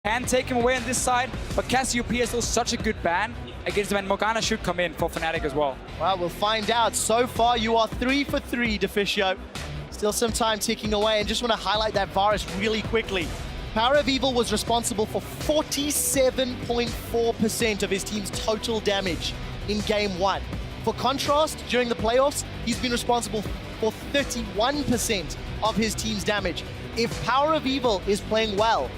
can take him away on this side, but Cassiopeia is still such a good ban against him, and Morgana should come in for Fnatic as well. Well, we'll find out. So far, you are 3 for 3, Deficio. Still some time ticking away, and just want to highlight that Varus really quickly. Power of Evil was responsible for 47.4% of his team's total damage in Game 1. For contrast, during the playoffs, he's been responsible for 31% of his team's damage. If Power of Evil is playing well,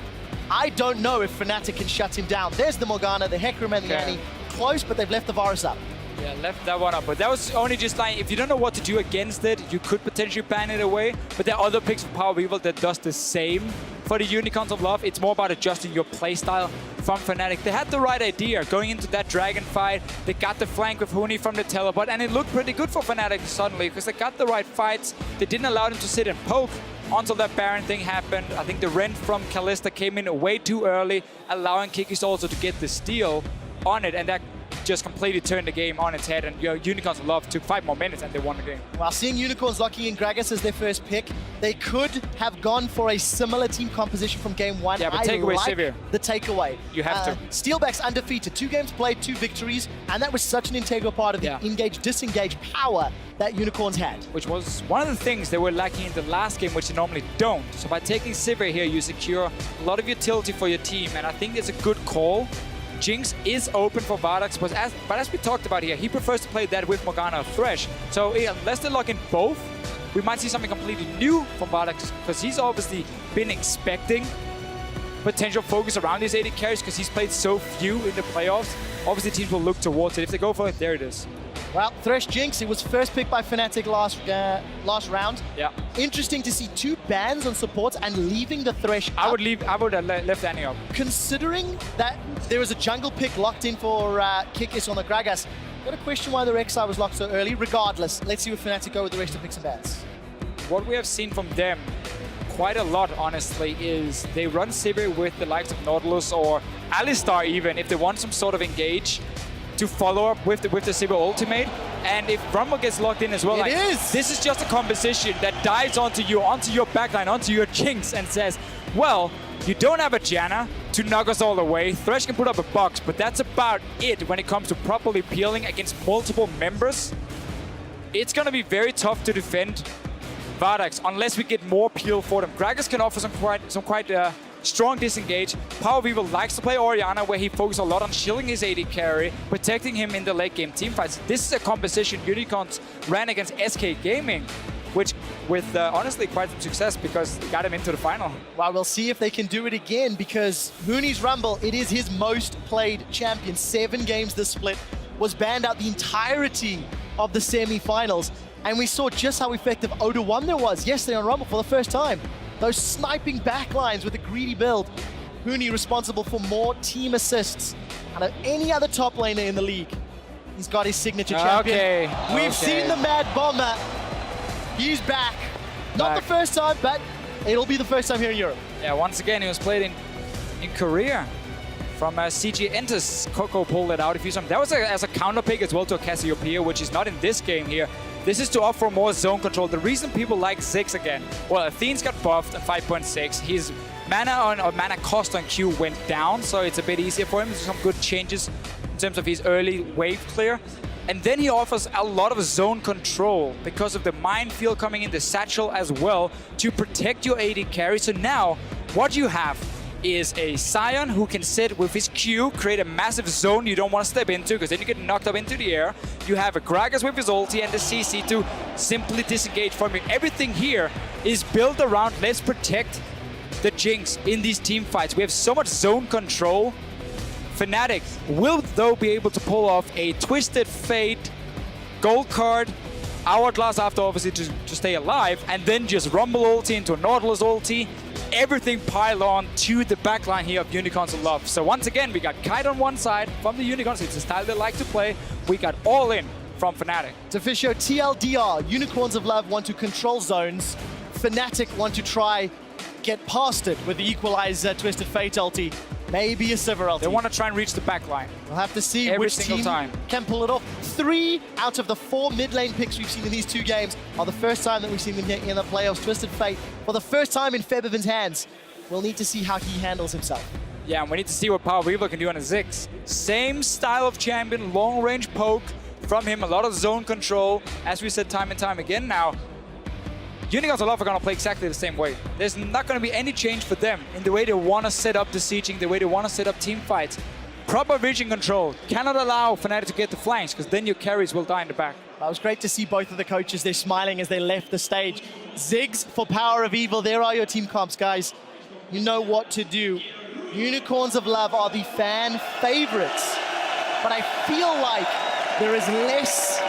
I don't know if Fnatic can shut him down. There's the Morgana, the Hecarim, and the Annie. Close, but they've left the Varus up. Yeah, left that one up. But that was only just like, if you don't know what to do against it, you could potentially ban it away. But there are other picks for Power of Evil that does the same. For the Unicorns of Love, it's more about adjusting your playstyle from Fnatic. They had the right idea going into that Dragon fight. They got the flank with Huni from the teleport, and it looked pretty good for Fnatic suddenly because they got the right fights. They didn't allow them to sit and poke until that Baron thing happened. I think the Rend from Kalista came in way too early, allowing Kikis also to get the steal on it, and that just completely turned the game on its head, and Unicorns of Love took 5 more minutes and they won the game. While seeing Unicorns locking in Gragas as their first pick, they could have gone for a similar team composition from Game 1. Yeah, but take away Sivir. The takeaway. You have to. Steelback's undefeated, 2 games played, 2 victories, and that was such an integral part of the engage-disengage power that Unicorns had. Which was one of the things they were lacking in the last game, which they normally don't. So by taking Sivir here, you secure a lot of utility for your team, and I think it's a good call. Jinx is open for Vardax, but as we talked about here, he prefers to play that with Morgana or Thresh. So unless they lock in both, we might see something completely new from Vardax, because he's obviously been expecting potential focus around his AD carries because he's played so few in the playoffs. Obviously teams will look towards it. If they go for it, there it is. Well, Thresh Jinx, it was first picked by Fnatic last round. Yeah. Interesting to see 2 bans on supports and leaving the Thresh up. I would have left Annie up. Considering that there was a jungle pick locked in for Kikis on the Gragas, got a question why the Rek'Sai was locked so early. Regardless, let's see what Fnatic go with the rest of picks and bans. What we have seen from them quite a lot, honestly, is they run Sivir with the likes of Nautilus or Alistar even, if they want some sort of engage to follow up with the Sivir ultimate. And if Rumble gets locked in as well, this is just a composition that dives onto your backline, onto your Jinx, and says, well, you don't have a Janna to knock us all away. Thresh can put up a box, but that's about it when it comes to properly peeling against multiple members. It's going to be very tough to defend Vardax unless we get more peel for them. Gragas can offer some quite strong disengage. Power of Evil likes to play Orianna, where he focuses a lot on shielding his AD carry, protecting him in the late game teamfights. This is a composition Unicorns ran against SK Gaming, which with honestly quite some success because they got him into the final. Well, we'll see if they can do it again, because Huni's Rumble, it is his most played champion. 7 games this split, was banned out the entirety of the semi-finals, and we saw just how effective Oda 1 there was yesterday on Rumble for the first time. Those sniping backlines with a greedy build. Huni responsible for more team assists out of any other top laner in the league. He's got his signature champion. We've seen the Mad Bomber. He's back. Not the first time, but it'll be the first time here in Europe. Yeah, once again, he was played in Korea. From CG Enters, Coco pulled it out. That was as a counter pick as well to a Cassiopeia, which is not in this game here. This is to offer more zone control. The reason people like Ziggs again, well, Athene's got buffed at 5.6. His mana cost on Q went down, so it's a bit easier for him. There's some good changes in terms of his early wave clear. And then he offers a lot of zone control because of the minefield coming in, the satchel as well, to protect your AD carry. So now, what you have is a Sion who can sit with his Q, create a massive zone you don't want to step into, because then you get knocked up into the air. You have a Gragas with his ulti and the CC to simply disengage from you. Everything here is built around, let's protect the Jinx in these team fights. We have so much zone control. Fnatic will, though, be able to pull off a Twisted Fate gold card, Hourglass after, obviously, to stay alive, and then just Rumble ulti into a Nautilus ulti. Everything pile on to the backline here of Unicorns of Love. So once again, we got Kite on one side from the Unicorns. It's a style they like to play. We got all in from Fnatic. Deficio, TLDR, Unicorns of Love want to control zones. Fnatic want to try get past it with the Equalize Twisted Fate ulti. Maybe a Sivir ulti. They want to try and reach the backline. We'll have to see which team can pull it off. 3 out of the 4 mid lane picks we've seen in these 2 games are the first time that we've seen them here in the playoffs. Twisted Fate, for the first time in Febiven's hands. We'll need to see how he handles himself. Yeah, and we need to see what Power Weaver can do on a Ziggs. Same style of champion, long-range poke from him, a lot of zone control. As we said time and time again now, Unicorns of Love are going to play exactly the same way. There's not going to be any change for them in the way they want to set up the sieging, the way they want to set up team fights. Proper vision control. Cannot allow Fnatic to get the flanks, because then your carries will die in the back. It was great to see both of the coaches. They're smiling as they left the stage. Ziggs for Power of Evil. There are your team comps, guys. You know what to do. Unicorns of Love are the fan favorites. But I feel like there is less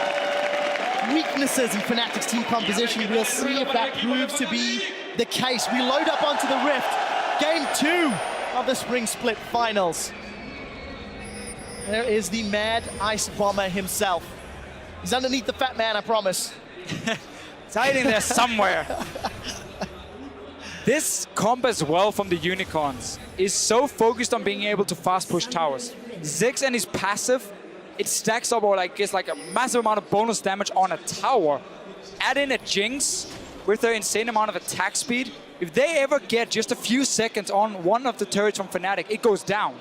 weaknesses in Fnatic's team composition. We'll see if that proves to be the case. We load up onto the Rift. Game 2 of the Spring Split Finals. There is the Mad Ice Bomber himself. He's underneath the fat man, I promise. It's hiding there somewhere. This comp as well from the Unicorns is so focused on being able to fast push towers. Ziggs and his passive, it stacks up or like gets like a massive amount of bonus damage on a tower. Add in a Jinx with their insane amount of attack speed. If they ever get just a few seconds on one of the turrets from Fnatic, it goes down.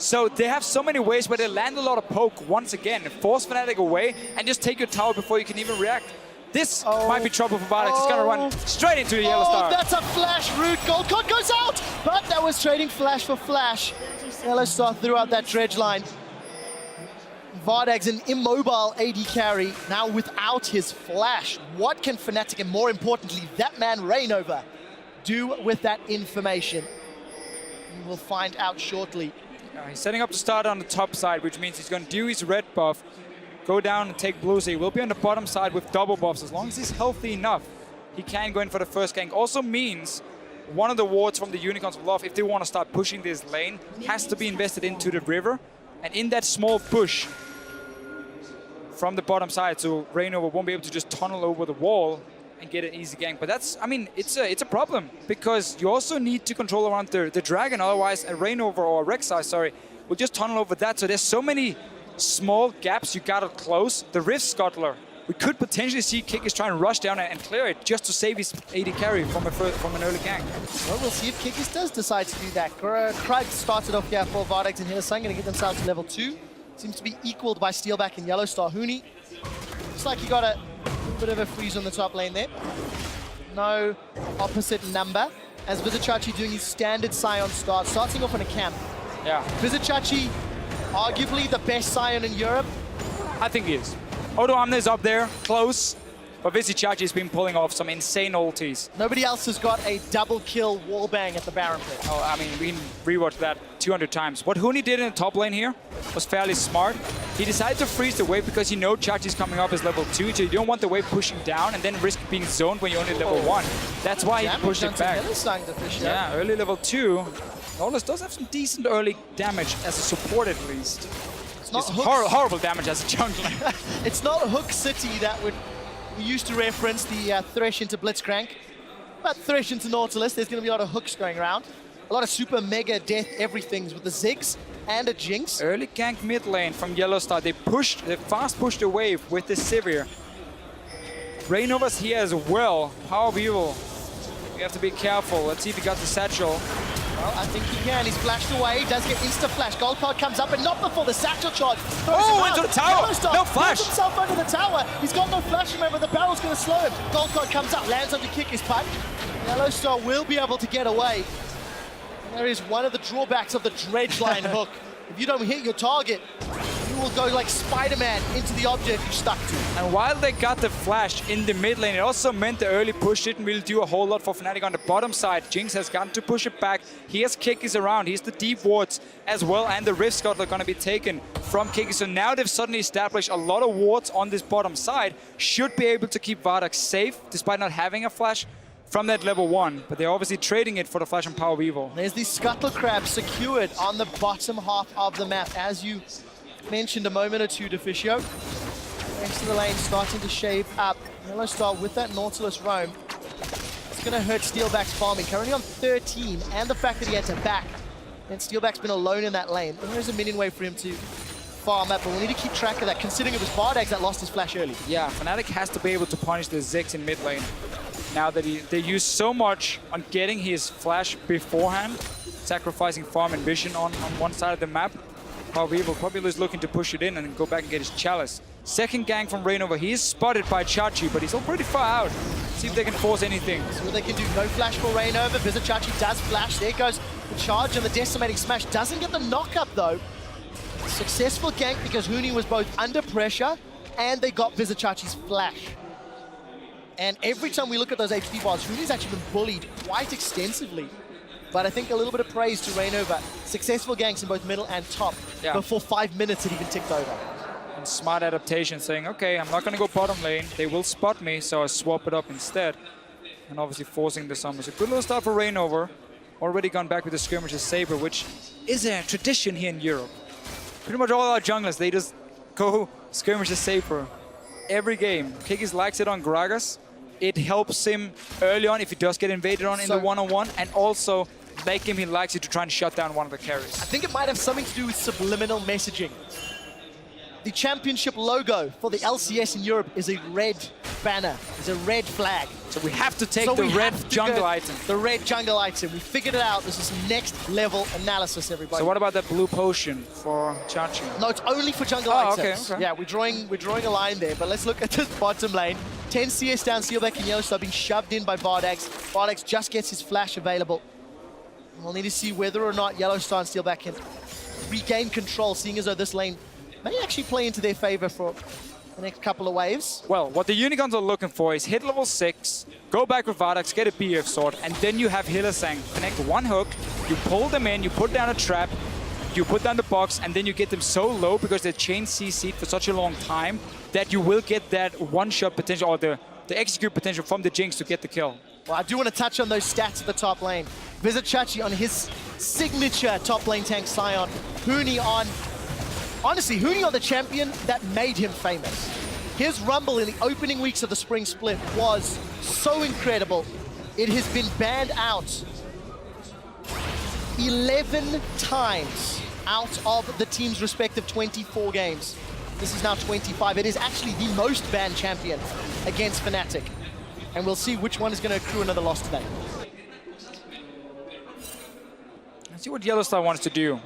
So they have so many ways where they land a lot of poke once again, force Fnatic away, and just take your tower before you can even react. This might be trouble for Vardex. He's gonna run straight into the Yellow Star. That's a flash route. Gold card goes out, but that was trading flash for flash. Yellow Star threw out that dredge line. Vardex, an immobile AD carry, now without his flash. What can Fnatic, and more importantly, that man Rainover, do with that information? We will find out shortly. He's setting up to start on the top side, which means he's going to do his red buff, go down and take blue, so he will be on the bottom side with double buffs. As long as he's healthy enough, he can go in for the first gank. Also means one of the wards from the Unicorns of Love, if they want to start pushing this lane, has to be invested into the river. And in that small push from the bottom side, so Rainover won't be able to just tunnel over the wall and get an easy gank. But that's, I mean, it's a problem, because you also need to control around the dragon, otherwise a Rainover or a Rek'Sai, sorry, will just tunnel over that. So there's so many small gaps you gotta close. The Rift Scuttler, we could potentially see Kikis try and rush down and clear it just to save his AD carry from an early gank. Well, we'll see if Kikis does decide to do that. Krug started off here for Vardex and Hillsong, going to get themselves to level 2. Seems to be equaled by Steelback and Yellow Star. Huni, looks like he got a bit of a freeze on the top lane there. No opposite number, as Vizichachi doing his standard Scion start, starting off on a camp. Yeah. Vizichachi, arguably the best Scion in Europe. I think he is. Odo Amne is up there, close, but Vizichachi has been pulling off some insane ultis. Nobody else has got a double kill wallbang at the Baron pit. Oh, I mean, we can rewatch that 200 times. What Huni did in the top lane here was fairly smart. He decided to freeze the wave because he knows Chachi's coming up as level 2, so you don't want the wave pushing down and then risk being zoned when you're only level 1. That's why he pushed it back. Yeah, early level 2. Norlis does have some decent early damage as a support at least. It's not horrible damage as a jungler. It's not Hook City that we used to reference the Thresh into Blitzcrank. But Thresh into Nautilus, there's going to be a lot of hooks going around. A lot of super mega death everythings with the Ziggs and a Jinx. Early gank mid lane from Yellow Star. They fast pushed the wave with the Sivir. Rainover's here as well. Power of Evil. You have to be careful. Let's see if he got the satchel. Well, I think he can. He's flashed away. He does get insta-flash. Gold card comes up, but not before the satchel charge. Oh, into the tower! No flash! Throws himself under the tower. He's got no flash, remember. The barrel's going to slow him. Gold card comes up, lands on to kick his punch. Yellow Star will be able to get away. And there is one of the drawbacks of the dredge line hook. If you don't hit your target, you will go like Spider-Man into the object you're stuck to. And while they got the flash in the mid lane, it also meant the early push didn't really do a whole lot for Fnatic on the bottom side. Jinx has gotten to push it back. He has Kikis around. He's the deep wards as well, and the Rift Scuttler are going to be taken from Kikis. So now they've suddenly established a lot of wards on this bottom side. Should be able to keep Vardex safe, despite not having a flash from that level 1, but they're obviously trading it for the flash and Power of Evil. There's the Scuttle Crab secured on the bottom half of the map, as you mentioned a moment or two, Deficio. Rest of the lane starting to shave up. Yellow Star with that Nautilus roam. It's going to hurt Steelback's farming. Currently on 13, and the fact that he had to back. And Steelback's been alone in that lane. And there's a minion wave for him to farm up, but we need to keep track of that, considering it was Vardex that lost his flash early. Yeah, Fnatic has to be able to punish the Ziggs in mid lane. Now that they use so much on getting his flash beforehand, sacrificing farm and vision on one side of the map. However, probably is looking to push it in and then go back and get his chalice. Second gang from Reignover. He is spotted by Chachi, but he's still pretty far out. See if they can force anything. See what they can do. No flash for Reignover. Chachi does flash. There goes the charge and the decimating smash. Doesn't get the knock-up, though. Successful gank because Huni was both under pressure and they got Chachi's flash. And every time we look at those HP bars, Huni's actually been bullied quite extensively. But I think a little bit of praise to Reignover. Successful ganks in both middle and top before 5 minutes it even ticked over. And smart adaptation, saying, okay, I'm not going to go bottom lane. They will spot me, so I swap it up instead. And obviously forcing the summons. A good little start for Reignover. Already gone back with the skirmishes Saber, which is a tradition here in Europe. Pretty much all our junglers, they just go skirmishes Saber every game. Kikis likes it on Gragas. It helps him early on if he does get invaded on in the one-on-one, and also late game he likes it to try and shut down one of the carries. I think it might have something to do with subliminal messaging. The championship logo for the LCS in Europe is a red banner, is a red flag. So we have to take the red jungle item. The red jungle item. We figured it out. This is next level analysis, everybody. So what about that blue potion for Chachi? No, it's only for jungle items. Okay. Yeah, we're drawing a line there, but let's look at this bottom lane. 10 CS down, Steelback and Yellowstar being shoved in by Vardax. Vardax just gets his flash available. We'll need to see whether or not Yellowstar and Steelback can regain control, seeing as though this lane may actually play into their favor for the next couple of waves. Well, what the Unicorns are looking for is hit level 6, go back with Vardax, get a BF sword, and then you have Hylissang connect one hook, you pull them in, you put down a trap, you put down the box, and then you get them so low because they're chain CC'd for such a long time that you will get that one-shot potential, or the execute potential from the Jinx to get the kill. Well, I do want to touch on those stats at the top lane. Chachi on his signature top lane tank Scion. Huni on... Honestly, Huni on the champion that made him famous. His rumble in the opening weeks of the spring split was so incredible. It has been banned out 11 times out of the team's respective 24 games. This is now 25. It is actually the most banned champion against Fnatic. And we'll see which one is going to accrue another loss today. Let's see what Yellowstar wants to do.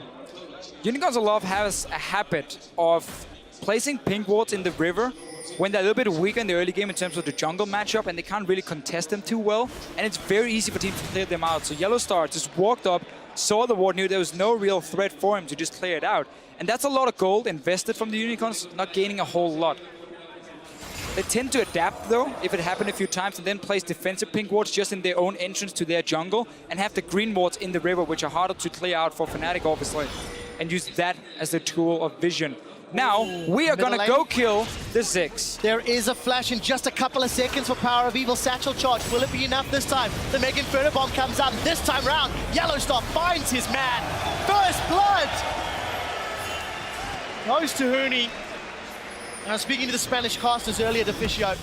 Unicorns Love has a habit of placing pink wards in the river when they're a little bit weaker in the early game in terms of the jungle matchup and they can't really contest them too well. And it's very easy for teams to clear them out. So Yellowstar just walked up, saw the ward, knew there was no real threat for him to just clear it out. And that's a lot of gold invested from the Unicorns, not gaining a whole lot. They tend to adapt though, if it happened a few times, and then place defensive pink wards just in their own entrance to their jungle and have the green wards in the river, which are harder to clear out for Fnatic obviously, and use that as a tool of vision. Now, we are gonna go kill the Ziggs. There is a flash in just a couple of seconds for Power of Evil Satchel Charge. Will it be enough this time? The Mega Inferno Bomb comes up. This time round, Yellowstar finds his man. First blood! Goes to Huni. I was speaking to the Spanish casters earlier, Deficio,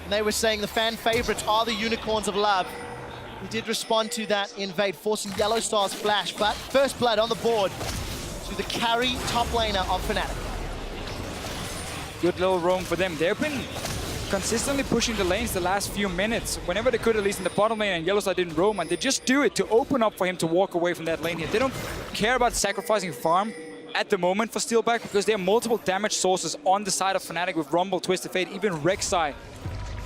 and they were saying the fan favorites are the Unicorns of Love. He did respond to that invade, forcing Yellowstar's flash, but first blood on the board to the carry top laner of Fnatic. Good little roam for them. They've been consistently pushing the lanes the last few minutes, whenever they could, at least in the bottom lane, and Yellowstar didn't roam, and they just do it to open up for him to walk away from that lane here. They don't care about sacrificing farm at the moment for Steelback because there are multiple damage sources on the side of Fnatic with Rumble, Twisted Fate, even Rek'Sai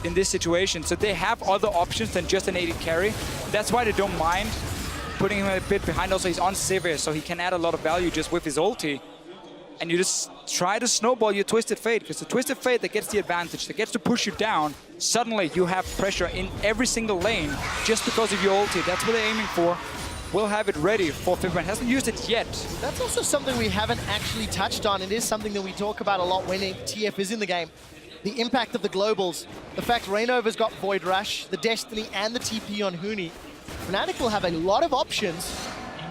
in this situation. So they have other options than just an AD carry. That's why they don't mind putting him a bit behind. Also, he's on Sivir, so he can add a lot of value just with his ulti. And you just try to snowball your Twisted Fate, because the Twisted Fate that gets the advantage, that gets to push you down, suddenly you have pressure in every single lane just because of your ulti. That's what they're aiming for. We'll have it ready for Fibman. Hasn't used it yet. That's also something we haven't actually touched on. It is something that we talk about a lot when TF is in the game. The impact of the globals. The fact Reignover's got Void Rush, the Destiny, and the TP on Huni. Fnatic will have a lot of options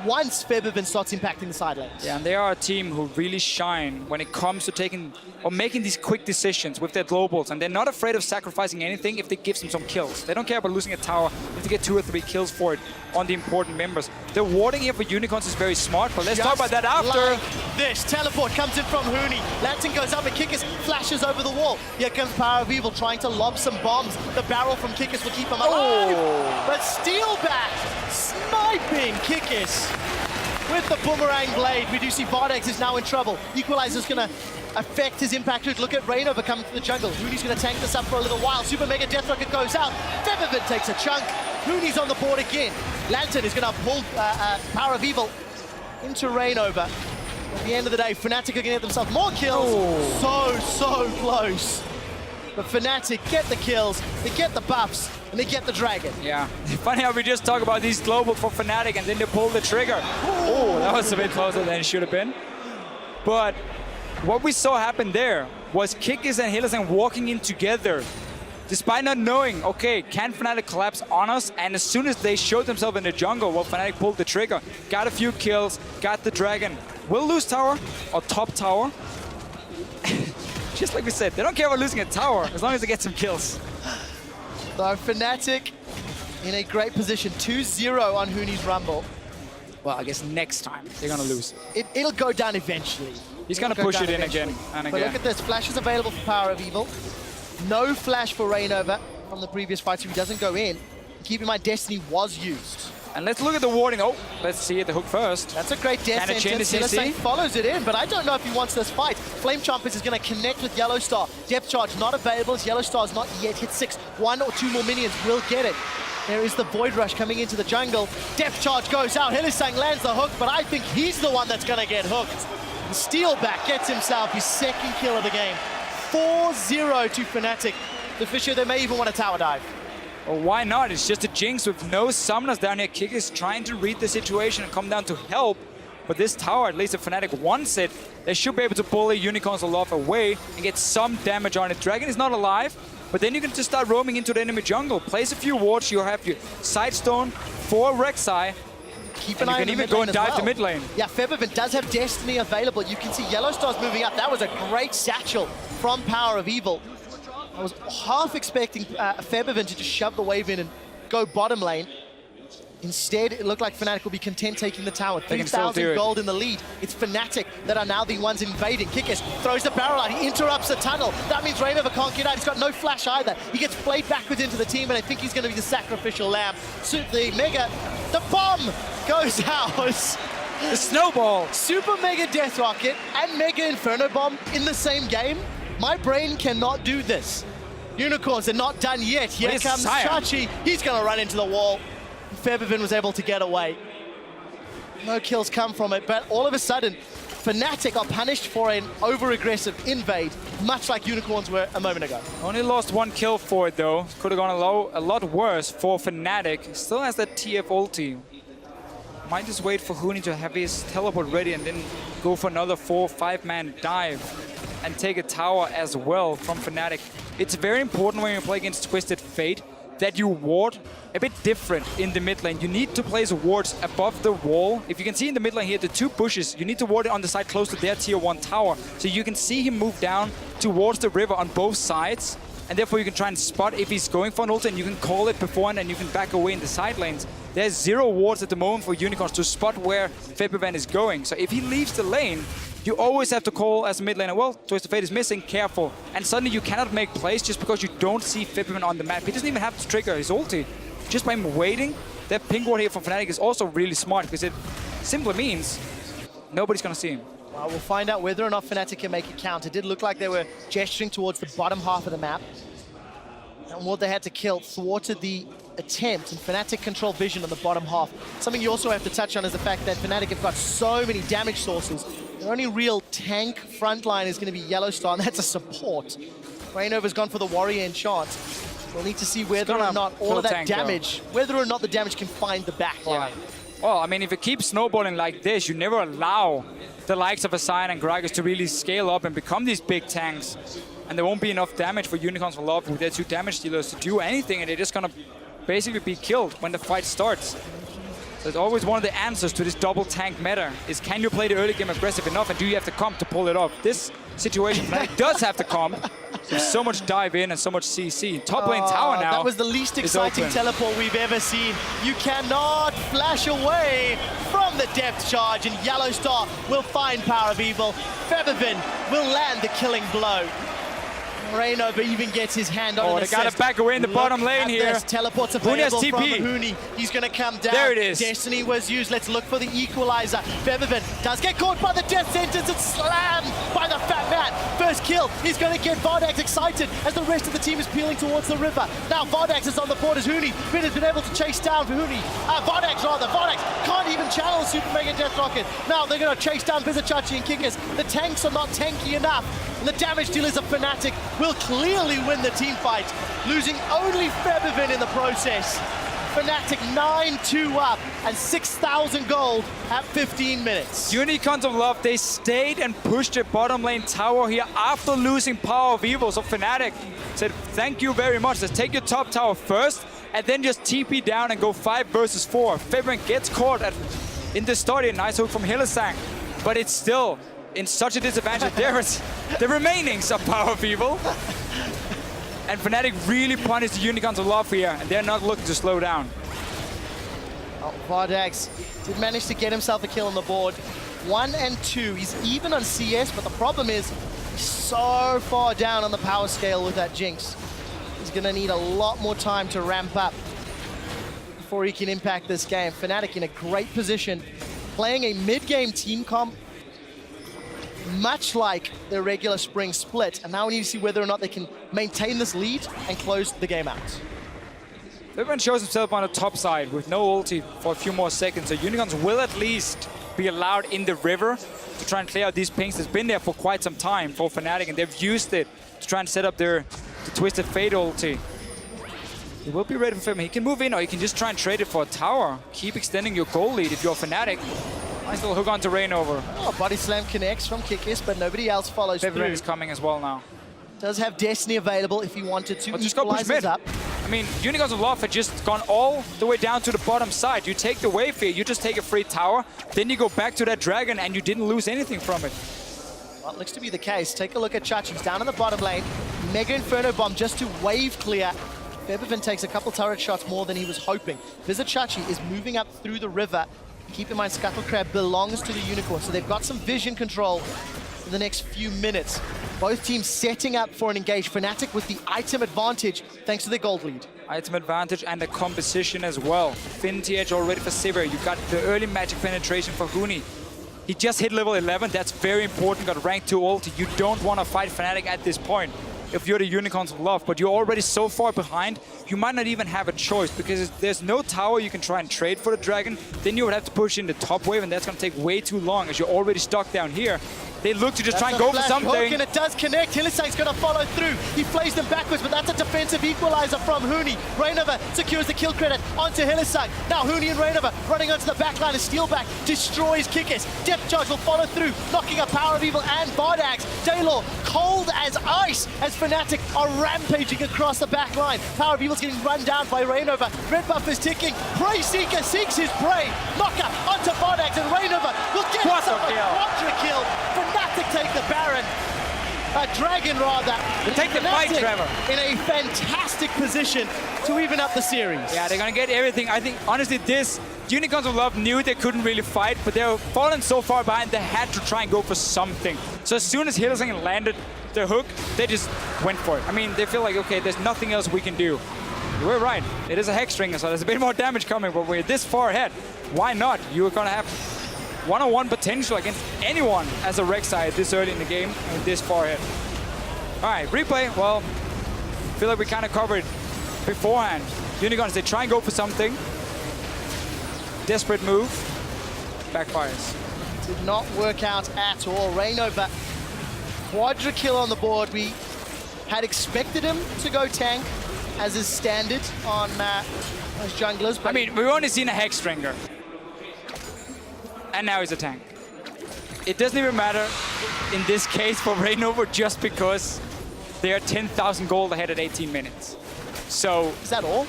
once Febiven starts impacting the side lanes. Yeah, and they are a team who really shine when it comes to taking or making these quick decisions with their globals, and they're not afraid of sacrificing anything if it gives them some kills. They don't care about losing a tower if they get 2 or 3 kills for it on the important members. The warding here for Unicorns is very smart, but let's talk about that after. Like this teleport comes in from Huni. Lantern goes up and Kikis flashes over the wall. Here comes Power of Evil trying to lob some bombs. The barrel from Kikis will keep him alive. Oh. But Steelback sniping Kikis. with the boomerang blade. We do see Vardex is now in trouble. Equalizer's gonna affect his impact. Look at Reignover coming to the jungle. Hooney's gonna tank this up for a little while. Super Mega Death Rocket goes out. Febiven takes a chunk. Hooney's on the board again. Lantern is gonna pull Power of Evil into Reignover. At the end of the day, Fnatic are gonna get themselves more kills. So close. But Fnatic get the kills, they get the buffs, and they get the dragon. Yeah, funny how we just talk about these global for Fnatic and then they pull the trigger. Oh, that was a bit closer than it should have been. But what we saw happen there was Kickers and Hillers walking in together, despite not knowing, okay, can Fnatic collapse on us? And as soon as they showed themselves in the jungle, well, Fnatic pulled the trigger, got a few kills, got the dragon. Will lose tower, or top tower. Just like we said, they don't care about losing a tower, as long as they get some kills. So Fnatic in a great position, 2-0 on Hooney's Rumble. Well, I guess next time they're gonna lose. It'll go down eventually. He's gonna push it in again and again. But look at this, flash is available for Power of Evil. No flash for Reignover from the previous fight, so he doesn't go in. Keep in mind, Destiny was used. And let's look at the warding. Oh, let's see at the hook first. That's a great death sentence. Hillesang follows it in, but I don't know if he wants this fight. Flame Chompers is going to connect with Yellow Star. Depth charge not available as Yellow Star is not yet hit 6. 1 or 2 more minions will get it. There is the Void Rush coming into the jungle. Depth charge goes out. Hillesang lands the hook, but I think he's the one that's going to get hooked. The Steelback gets himself his second kill of the game. 4-0 to Fnatic. The Fisher, they may even want a tower dive. Well, why not? It's just a Jinx with no summoners down here. Kick is trying to read the situation and come down to help. But this tower, at least if Fnatic wants it, they should be able to bully Unicorns Aloft away and get some damage on it. Dragon is not alive, but then you can just start roaming into the enemy jungle. Place a few wards, you have your Sidestone for Rek'Sai. Keep an eye on the mid lane. You can even go and dive to mid lane. Yeah, Febiven does have Destiny available. You can see Yellow Star's moving up. That was a great satchel from Power of Evil. I was half expecting Febiven to just shove the wave in and go bottom lane. Instead, it looked like Fnatic will be content taking the tower. 3,000 gold in the lead. It's Fnatic that are now the ones invading. Kickers throws the barrel out. He interrupts the tunnel. That means Reignover can't get out. He's got no flash either. He gets played backwards into the team, and I think he's going to be the sacrificial lamb. So the bomb goes out. The snowball. Super Mega Death Rocket and Mega Inferno Bomb in the same game. My brain cannot do this. Unicorns are not done yet. Here comes Chachi. He's going to run into the wall. Febiven was able to get away. No kills come from it, but all of a sudden, Fnatic are punished for an over-aggressive invade, much like Unicorns were a moment ago. Only lost 1 kill for it, though. Could have gone a lot worse for Fnatic. Still has that TF ulti. Might just wait for Hooney to have his teleport ready and then go for another 4 or 5-man dive and take a tower as well from Fnatic. It's very important when you play against Twisted Fate that you ward a bit different in the mid lane. You need to place wards above the wall. If you can see in the mid lane here, the 2 bushes, you need to ward it on the side close to their tier 1 tower. So you can see him move down towards the river on both sides. And therefore you can try and spot if he's going for an ult and you can call it beforehand and you can back away in the side lanes. There's 0 wards at the moment for Unicorns to spot where Febiven is going. So if he leaves the lane, you always have to call as a mid laner, well, Twisted Fate is missing, careful. And suddenly you cannot make plays just because you don't see Febiven on the map. He doesn't even have to trigger his ulti. Just by him waiting, that ping ward here from Fnatic is also really smart because it simply means nobody's gonna see him. Well, we'll find out whether or not Fnatic can make it count. It did look like they were gesturing towards the bottom half of the map. And what they had to kill thwarted the attempt, and Fnatic control vision on the bottom half. Something you also have to touch on is the fact that Fnatic have got so many damage sources. Their only real tank frontline is going to be Yellow Star, and that's a support. Reignover's gone for the Warrior enchant. We'll need to see whether or not all of that damage, whether or not the damage can find the back line. Yeah. Well, I mean, if it keeps snowballing like this, you never allow the likes of Ascian and Gragas to really scale up and become these big tanks. And there won't be enough damage for Unicorns for Love with their 2 damage dealers to do anything, and they're just gonna basically be killed when the fight starts. So it's always one of the answers to this double tank meta is, can you play the early game aggressive enough and do you have to comp to pull it off? This situation, Fnatic does have to comp. There's so much dive in and so much CC. Top lane tower now. That was the least exciting teleport we've ever seen. You cannot flash away from the depth charge, and Yellow Star will find Power of Evil. Febiven will land the killing blow. Reignover even gets his hand on an they got assist. to back away in the Look bottom lane at here. This. Teleport's Huni has available from TP. Huni. He's going to come down. There it is. Destiny was used. Let's look for the equalizer. Febiven does get caught by the death sentence. It's slammed by the fat man. First kill. He's going to get Vardax excited as the rest of the team is peeling towards the river. Now Vardax is on the board as Huni has been able to chase down for Huni. Vardax rather. Vardax can't even channel Super Mega Death Rocket. Now they're going to chase down Vizichachi and Kickers. The tanks are not tanky enough. And the damage dealers of Fnatic will clearly win the team fight, losing only Febiven in the process. Fnatic 9-2 up and 6,000 gold at 15 minutes. Unicorns of Love, they stayed and pushed the bottom lane tower here after losing Power of Evil. So Fnatic said, thank you very much. Let's take your top tower first and then just TP down and go 5 versus 4. Febiven gets caught in the study. Nice hook from Hylissang, but it's still in such a disadvantage. There is the remainings of Power of Evil. And Fnatic really punished the Unicorns of Love here, and they're not looking to slow down. Oh, Vardax did manage to get himself a kill on the board. 1 and 2. He's even on CS, but the problem is he's so far down on the power scale with that Jinx. He's going to need a lot more time to ramp up before he can impact this game. Fnatic in a great position, playing a mid-game team comp, much like their regular spring split, and now we need to see whether or not they can maintain this lead and close the game out. Febiven shows himself on the top side with no ulti for a few more seconds, so Unicorns will at least be allowed in the river to try and clear out these pings. It's been there for quite some time for Fnatic, and they've used it to try and set up the Twisted Fate ulti. He will be ready for Febiven. He can move in, or he can just try and trade it for a tower. Keep extending your goal lead if you're Fnatic. Nice little hook onto Reignover. Oh, body slam connects from Kickis, but nobody else follows through. Febiven is coming as well now. Does have Destiny available if he wanted to. Just go push mid. Up. I mean, Unicorns of Love had just gone all the way down to the bottom side. You take the wave here, you just take a free tower, then you go back to that dragon and you didn't lose anything from it. Well, it looks to be the case. Take a look at Chachi. He's down in the bottom lane. Mega Inferno Bomb just to wave clear. Febiven takes a couple turret shots more than he was hoping. Vizichachi is moving up through the river. Keep in mind, Scuttle Crab belongs to the Unicorn, so they've got some vision control for the next few minutes. Both teams setting up for an engage. Fnatic with the item advantage, thanks to their gold lead. Item advantage and the composition as well. Affinity Edge already for Sivir. You got the early magic penetration for Huni. He just hit level 11. That's very important. Got rank 2 ulti. You don't want to fight Fnatic at this point if you're the Unicorns of Love, but you're already so far behind, you might not even have a choice, because there's no tower you can try and trade for the dragon. Then you would have to push in the top wave, and that's going to take way too long as you're already stuck down here. They look to just try and go for something. Hook, and it does connect. Hylissang's going to follow through. He plays them backwards, but that's a defensive equalizer from Huni. Reignover secures the kill credit onto Hylissang. Now Huni and Reignover running onto the back line. A steal back destroys Kickers. Depth charge will follow through, knocking up Power of Evil and Vardax. Daylor cold as ice as Fnatic are rampaging across the back line. Power of Evil's getting run down by Reignover. Red buff is ticking. Prey Seeker seeks his prey. Knocker onto Vardax, and Reignover will get himself a quadra kill. Fnatic take the Baron. Dragon rather. They take the fight, Trevor. In a fantastic position to even up the series. Yeah, they're gonna get everything. I think, honestly, this Unicorns of Love knew they couldn't really fight, but they were fallen so far behind, they had to try and go for something. So as soon as Hylissang landed the hook, they just went for it. I mean, they feel like, okay, there's nothing else we can do. We're right. It is a Hexdringer, so there's a bit more damage coming, but we're this far ahead. Why not? You're gonna have one-on-one potential against anyone as a Rek'Sai this early in the game and this far ahead. All right, replay. Well, I feel like we kind of covered beforehand. Unicorns, they try and go for something. Desperate move. Backfires. Did not work out at all. Reignover, quadra kill on the board. We had expected him to go tank, as is standard on those junglers. But I mean, we've only seen a Hexdringer. And now he's a tank. It doesn't even matter in this case for Reignover, just because they are 10,000 gold ahead at 18 minutes. So is that all?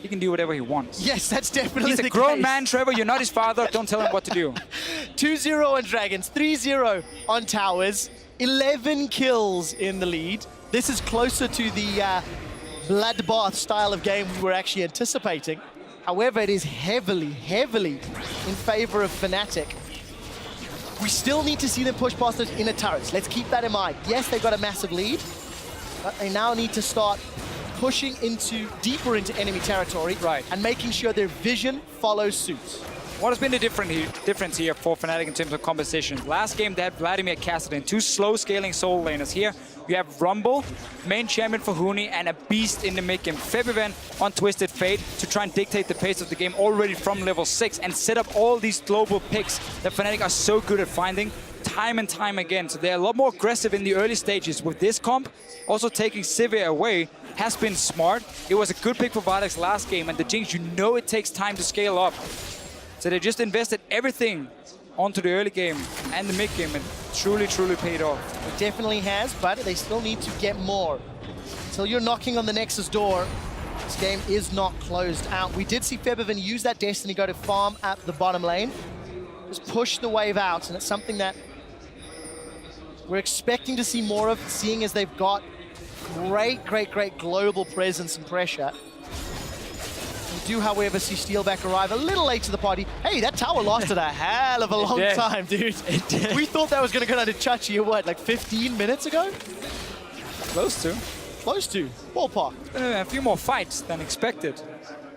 He can do whatever he wants. Yes, that's definitely He's a grown man, Trevor. You're not his father. Don't tell him what to do. 2-0 on Dragons, 3-0 on Towers, 11 kills in the lead. This is closer to the bloodbath style of game we were actually anticipating. However, it is heavily, heavily in favor of Fnatic. We still need to see them push past those inner turrets. Let's keep that in mind. Yes, they got a massive lead, but they now need to start pushing deeper into enemy territory, right, and making sure their vision follows suit. What has been the difference here for Fnatic in terms of composition? Last game, they had Vladimir Kassadin, two slow-scaling solo laners. Here, you have Rumble, main champion for Huni, and a beast in the mid-game. Febiven on Twisted Fate to try and dictate the pace of the game already from level 6 and set up all these global picks that Fnatic are so good at finding time and time again. So they're a lot more aggressive in the early stages with this comp. Also taking Sivir away has been smart. It was a good pick for Vardex last game, and the Jinx, you know it takes time to scale up. So they just invested everything onto the early game and the mid game, and truly, truly paid off. It definitely has, but they still need to get more. Until you're knocking on the Nexus door, this game is not closed out. We did see Febiven use that Destiny go to farm at the bottom lane. Just push the wave out, and it's something that we're expecting to see more of, seeing as they've got great global presence and pressure. We do, however, see Steelback arrive a little late to the party. Hey, that tower lasted a hell of a long time, dude. We thought that was going to go down to Chachi, what, like 15 minutes ago? Close to. Close to. Ballpark. A few more fights than expected.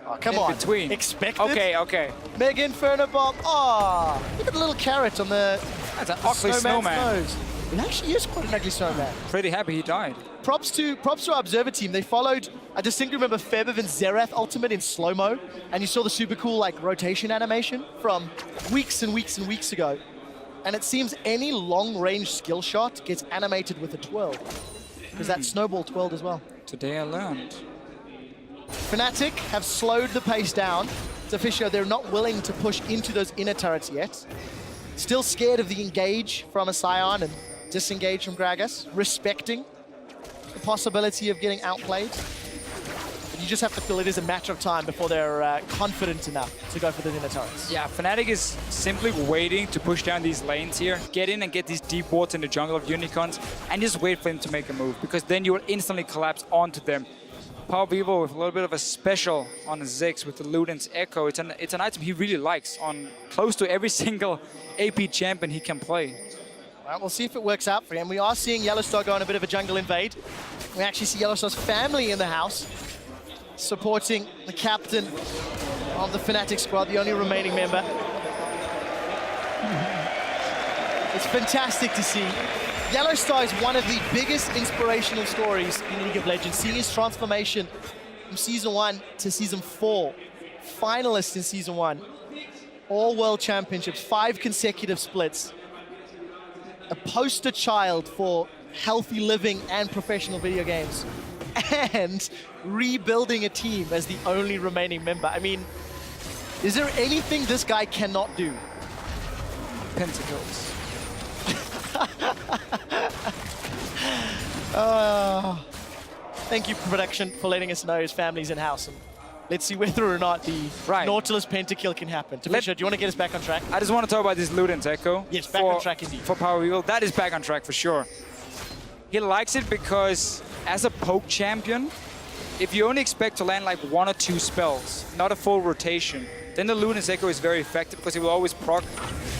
Oh, come on. Between. Expected? Okay. Mega Inferno Bomb. Oh, look at the little carrot on the That's an ugly snowman. nose. It actually is quite an ugly snowman. Pretty happy he died. Props to our Observer team. They followed, I distinctly remember Febiven's Xerath ultimate in slow-mo, and you saw the super cool like rotation animation from weeks and weeks and weeks ago. And it seems any long-range skill shot gets animated with a twirl, because that snowball twirled as well. Today I learned. Fnatic have slowed the pace down. It's official, they're not willing to push into those inner turrets yet. Still scared of the engage from a Scion and disengage from Gragas, respecting the possibility of getting outplayed. But you just have to feel it is a matter of time before they're confident enough to go for the inner turrets. Yeah, Fnatic is simply waiting to push down these lanes here, get in and get these deep wards in the jungle of Unicorns, and just wait for them to make a move, because then you will instantly collapse onto them. Power Vivo with a little bit of a special on Ziggs with the Luden's Echo. It's an item he really likes on close to every single AP champion he can play. All right, we'll see if it works out for him. We are seeing Yellowstar go on a bit of a jungle invade. We actually see Yellowstar's family in the house, supporting the captain of the Fnatic squad, the only remaining member. It's fantastic to see. Yellowstar is one of the biggest inspirational stories in League of Legends, seeing his transformation from Season 1 to Season 4. Finalist in Season 1. All World Championships, 5 consecutive splits. A poster child for healthy living and professional video games. And rebuilding a team as the only remaining member. I mean, is there anything this guy cannot do? Pentacles. Thank you, production, for letting us know his family's in-house. And let's see whether or not the Nautilus pentakill can happen. Tamisha, do you want to get us back on track? I just want to talk about this Luden's Echo. Yes, back on track indeed. For Power Evil, that is back on track for sure. He likes it because as a poke champion, if you only expect to land like 1 or 2 spells, not a full rotation, then the Luden's Echo is very effective because it will always proc,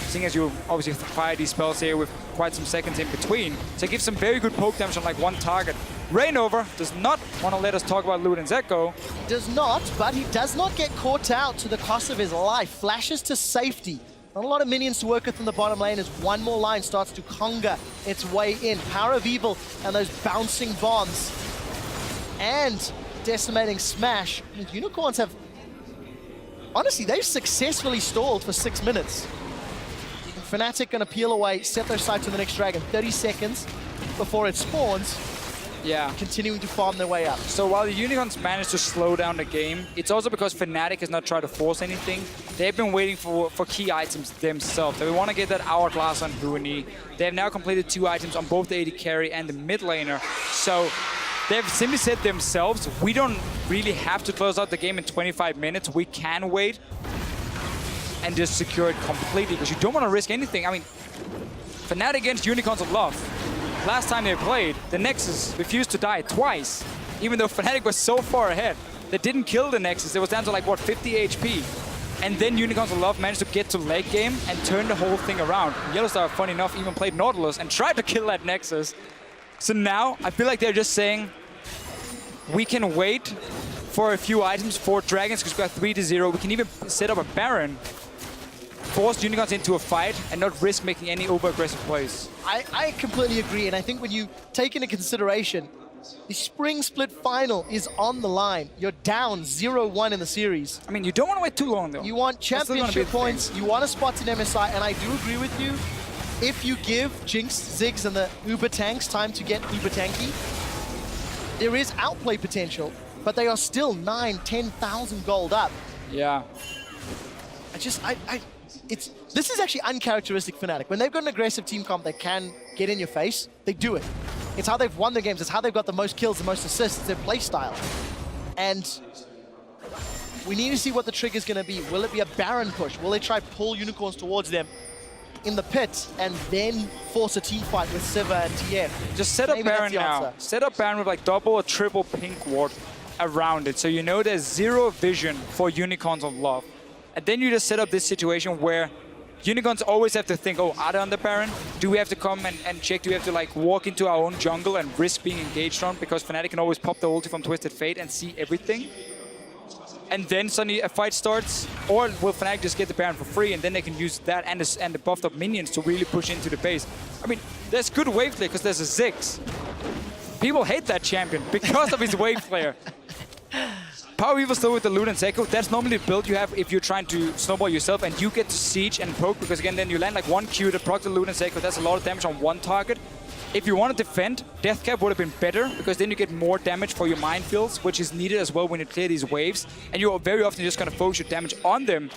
seeing as you obviously fire these spells here with quite some seconds in between. So it gives some very good poke damage on like one target. Reignover does not want to let us talk about Luden's Echo. Does not, but he does not get caught out to the cost of his life. Flashes to safety. Not a lot of minions to work with in the bottom lane as one more line starts to conga its way in. Power of Evil and those bouncing bombs. And decimating smash. Unicorns have... Honestly, they've successfully stalled for 6 minutes. Fnatic gonna peel away, set their sights on the next dragon. 30 seconds before it spawns. Yeah. Continuing to farm their way up. So while the Unicorns managed to slow down the game, it's also because Fnatic has not tried to force anything. They've been waiting for key items themselves. They want to get that Hourglass on Huni. They have now completed 2 items on both the AD carry and the mid laner. So they've simply said themselves, we don't really have to close out the game in 25 minutes. We can wait and just secure it completely because you don't want to risk anything. I mean, Fnatic against Unicorns of Love. Last time they played, the Nexus refused to die twice, even though Fnatic was so far ahead. They didn't kill the Nexus. It was down to like, what, 50 HP. And then Unicorns of Love managed to get to late game and turn the whole thing around. Yellowstar, funny enough, even played Nautilus and tried to kill that Nexus. So now, I feel like they're just saying, we can wait for a few items for Dragons, because we got 3-0. We can even set up a Baron, force Unicorns into a fight, and not risk making any over-aggressive plays. I completely agree, and I think when you take into consideration, the Spring Split final is on the line. You're down 0-1 in the series. I mean, you don't want to wait too long, though. You want championship points, you want a spot in MSI, and I do agree with you. If you give Jinx, Ziggs, and the Uber tanks time to get Uber tanky, there is outplay potential, but they are still 9,000, 10,000 gold up. Yeah. This is actually uncharacteristic Fnatic. When they've got an aggressive team comp that can get in your face, they do it. It's how they've won their games. It's how they've got the most kills, the most assists. It's their play style. And we need to see what the trigger's going to be. Will it be a Baron push? Will they try pull Unicorns towards them in the pit and then force a team fight with Sivir and TF? Just set up Baron now. Set up Baron with like double or triple pink ward around it. So you know there's zero vision for Unicorns of Love. And then you just set up this situation where Unicorns always have to think, oh, are they on the Baron? Do we have to come and check? Do we have to like walk into our own jungle and risk being engaged on? Because Fnatic can always pop the ulti from Twisted Fate and see everything. And then suddenly a fight starts. Or will Fnatic just get the Baron for free and then they can use that and the buffed up minions to really push into the base? I mean, there's good wave play because there's a Ziggs. People hate that champion because of his wave player. Power Weaver still with the Loot and Echo. That's normally the build you have if you're trying to snowball yourself and you get to siege and poke, because again, then you land like one Q to proc the Loot and Echo. That's a lot of damage on one target. If you want to defend, Death Cap would have been better, because then you get more damage for your minefields, which is needed as well when you clear these waves. And you're very often just going to focus your damage on them.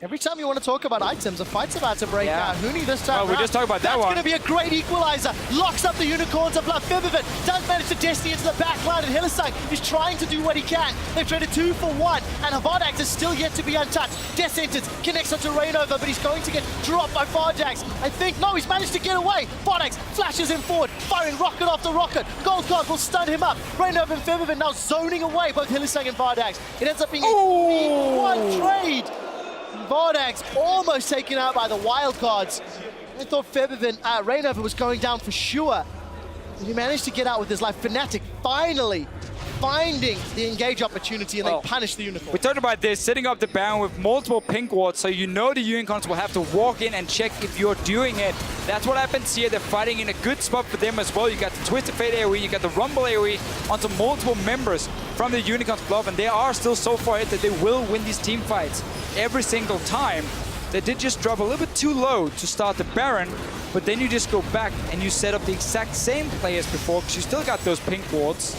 Every time you want to talk about items, a fight's about to break out. Huni this time we just talked about that one. That's going to be a great equalizer. Locks up the Unicorns of Love. Febiven does manage to Destiny into the backline, and Hylissang is trying to do what he can. They've traded 2 for 1, and Vardax is still yet to be untouched. Death Sentence connects onto Rainover, but he's going to get dropped by Vardax. I think, no, he's managed to get away. Vardax flashes him forward, firing rocket after rocket. Gold Cloud will stun him up. Rainover and Febiven now zoning away both Hylissang and Vardax. It ends up being a 3-1 trade. Vardax almost taken out by the Wildcards. I thought Rainover was going down for sure. He managed to get out with his life. Fnatic finally finding the engage opportunity, and they punish the Unicorn. We talked about this, setting up the Baron with multiple pink wards, so you know the Unicorns will have to walk in and check if you're doing it. That's what happens here. They're fighting in a good spot for them as well. You got the Twisted Fate AoE, you got the Rumble AoE onto multiple members from the Unicorns Bluff, and they are still so far ahead that they will win these team fights every single time. They did just drop a little bit too low to start the Baron, but then you just go back and you set up the exact same play as before, because you still got those pink wards,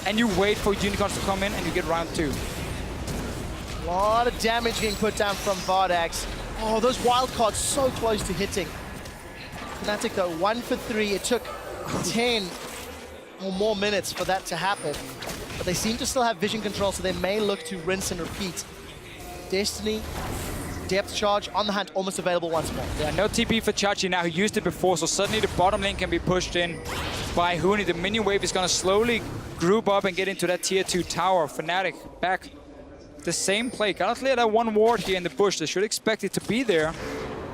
and you wait for Unicorns to come in and you get round 2. A lot of damage being put down from Vardax. Oh, those Wildcards so close to hitting. Fnatic though, 1 for 3. It took 10 or more minutes for that to happen. But they seem to still have vision control, so they may look to rinse and repeat. Destiny, depth charge on the hunt, almost available once more. Yeah, no TP for Chachi now. He used it before, so suddenly the bottom lane can be pushed in by Huni. The minion wave is going to slowly group up and get into that tier 2 tower. Fnatic back the same play. Gotta clear that one ward here in the bush. They should expect it to be there.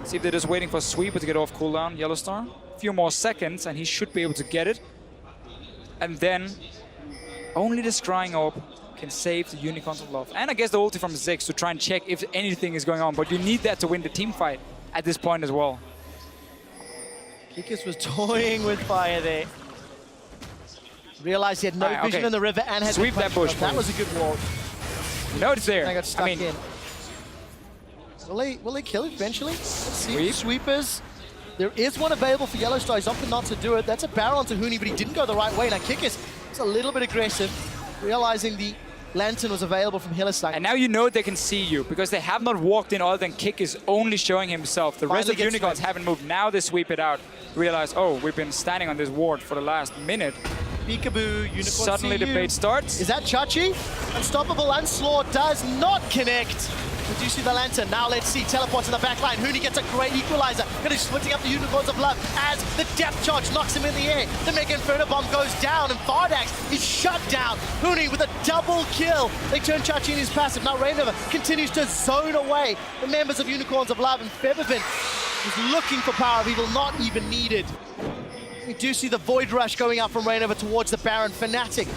See if they're just waiting for Sweeper to get off cooldown. Yellowstar, a few more seconds and he should be able to get it. And then only the Scrying Orb can save the Unicorns of Love. And I guess the ulti from Ziggs to try and check if anything is going on. But you need that to win the team fight at this point as well. Kikis was toying with fire there. Realized he had no vision in the river and had sweep that bush. That was a good ward. No, it's there. I got stuck in. Will they kill it eventually? Let's see. Sweepers. There is one available for Yellowstar. He's opted not to do it. That's a barrel onto Huni, but he didn't go the right way. Now Kikis is a little bit aggressive, realizing the Lantern was available from Hylissang. And now you know they can see you, because they have not walked in other than Kikis only showing himself. The rest of the Unicorns haven't moved. Now they sweep it out. Realize, oh, we've been standing on this ward for the last minute. Peekaboo, Unicorn Suddenly the bait starts. Is that Chachi? Unstoppable Onslaught does not connect. But do you see the lantern? Now let's see. Teleports in the back line. Huni gets a great equalizer. Gonna be splitting up the Unicorns of Love as the depth charge knocks him in the air. The Mega Inferno Bomb goes down and Fardax is shut down. Huni with a double kill. They turn Chachini's passive. Now Rainover continues to zone away the members of Unicorns of Love, and Feberbin is looking for Power of Evil, not even needed. We do see the Void Rush going out from Rainover towards the Baron. Fnatic,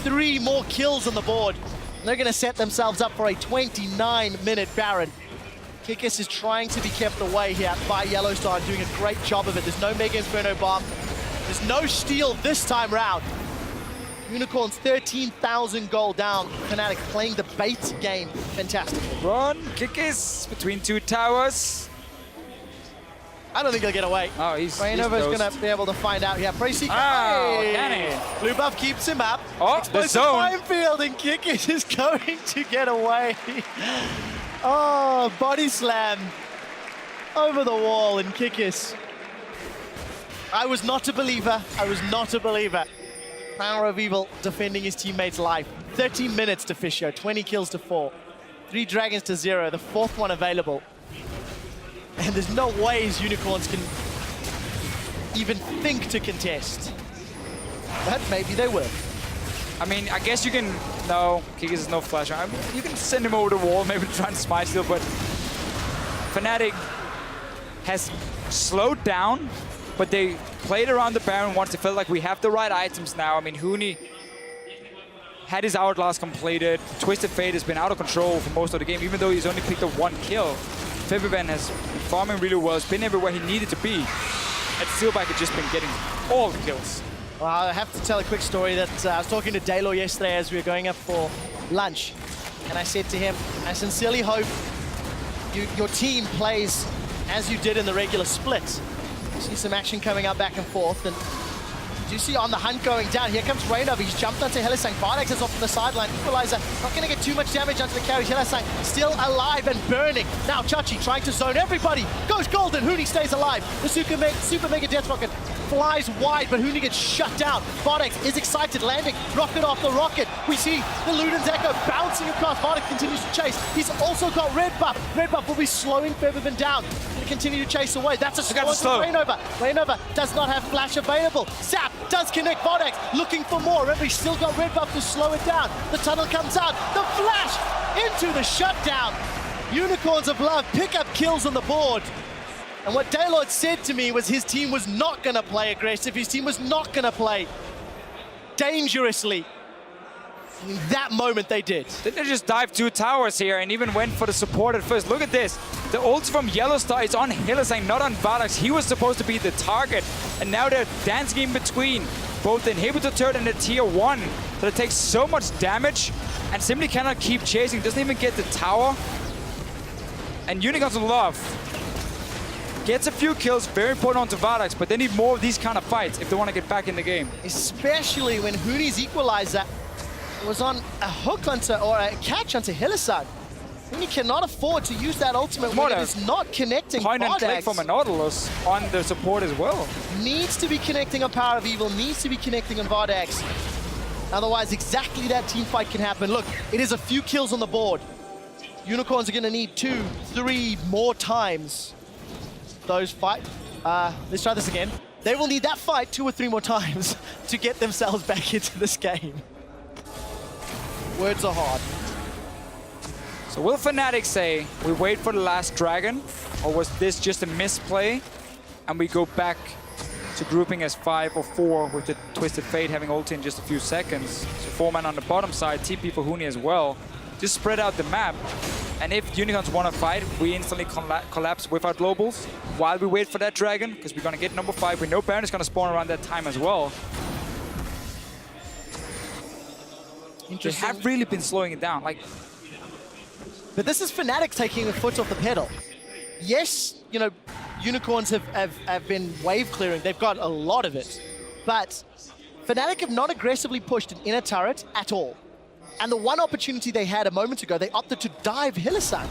3 more kills on the board. They're going to set themselves up for a 29-minute Baron. Kikis is trying to be kept away here by Yellowstar, doing a great job of it. There's no Mega Inferno Bomb. There's no steal this time round. Unicorns 13,000 gold down. Fnatic playing the bait game fantastically. Run, Kikis between 2 towers. I don't think he'll get away. Oh, he's Rainover's going to be able to find out here. Pricey, can he? Blue buff keeps him up. Oh, the zone. Minefield, and Kikis is going to get away. Oh, body slam over the wall, and Kikis. I was not a believer. I was not a believer. Power of Evil defending his teammate's life. 13 minutes to Fisher, 20 kills to 4. 3 dragons to 0, the 4th one available. And there's no ways Unicorns can even think to contest. But maybe they will. I mean, I guess you can... No, Kikis is no flasher. I mean, you can send him over the wall, maybe try and smite steal, but Fnatic has slowed down, but they played around the Baron once. They felt like we have the right items now. I mean, Huni had his Hourglass completed. Twisted Fate has been out of control for most of the game, even though he's only picked up 1 kill. Feberbin has been farming really well. He's been everywhere he needed to be. And Steelback has just been getting all the kills. Well, I have to tell a quick story that I was talking to Daylor yesterday as we were going up for lunch. And I said to him, I sincerely hope your team plays as you did in the regular split. You see some action coming up back and forth. And do you see on the hunt going down? Here comes Rainover. He's jumped onto Hylissang. Fardax is off on the sideline. Equalizer, not going to get too much damage onto the carry. Hylissang still alive and burning. Now Chachi trying to zone everybody. Goes golden. Huni stays alive. The Super Mega Death Rocket flies wide, but Huni gets shut down. Fardax is excited, landing rocket off the rocket. We see the Luden's Echo bouncing across. Fardax continues to chase. He's also got Red Buff. Red Buff will be slowing Feberbin down. He'll continue to chase away. That's a score for Rainover. Rainover does not have flash available. Zap does connect. Fardax looking for more. Remember, he's still got Red Buff to slow it down. The tunnel comes out. The flash into the shutdown. Unicorns of Love pick up kills on the board. And what Daylord said to me was his team was not going to play aggressive. His team was not going to play dangerously. And in that moment, they did. Didn't they just dive 2 towers here and even went for the support at first? Look at this. The ult from Yellowstar is on Hylissang, not on Fardax. He was supposed to be the target. And now they're dancing in between both the inhibitor turret and the tier 1. So it takes so much damage and simply cannot keep chasing. Doesn't even get the tower. And Unicorns of Love gets a few kills, very important onto Fardax, but they need more of these kind of fights if they want to get back in the game. Especially when Huni's equalizer was on a hook onto, or a catch onto Hylissang. Huni cannot afford to use that ultimate when it is not connecting Point and click Fardax. from a Nautilus on the support as well. Needs to be connecting on Power of Evil, needs to be connecting on Fardax. Otherwise, exactly that team fight can happen. Look, it is a few kills on the board. Unicorns are going to need 2, 3 more times those fight. Let's try this again. They will need that fight 2 or 3 more times to get themselves back into this game. Words are hard. So will Fnatic say, we wait for the last dragon, or was this just a misplay, and we go back to grouping as 5 or 4 with the Twisted Fate having ulti in just a few seconds? So 4-man on the bottom side, TP for Huni as well. Just spread out the map. And if Unicorns want to fight, we instantly collapse with our globals while we wait for that dragon, because we're going to get number 5. We know Baron is going to spawn around that time as well. They have really been slowing it down. But this is Fnatic taking the foot off the pedal. Yes, you know, Unicorns have been wave clearing. They've got a lot of it. But Fnatic have not aggressively pushed an inner turret at all. And the one opportunity they had a moment ago, they opted to dive Hylissang.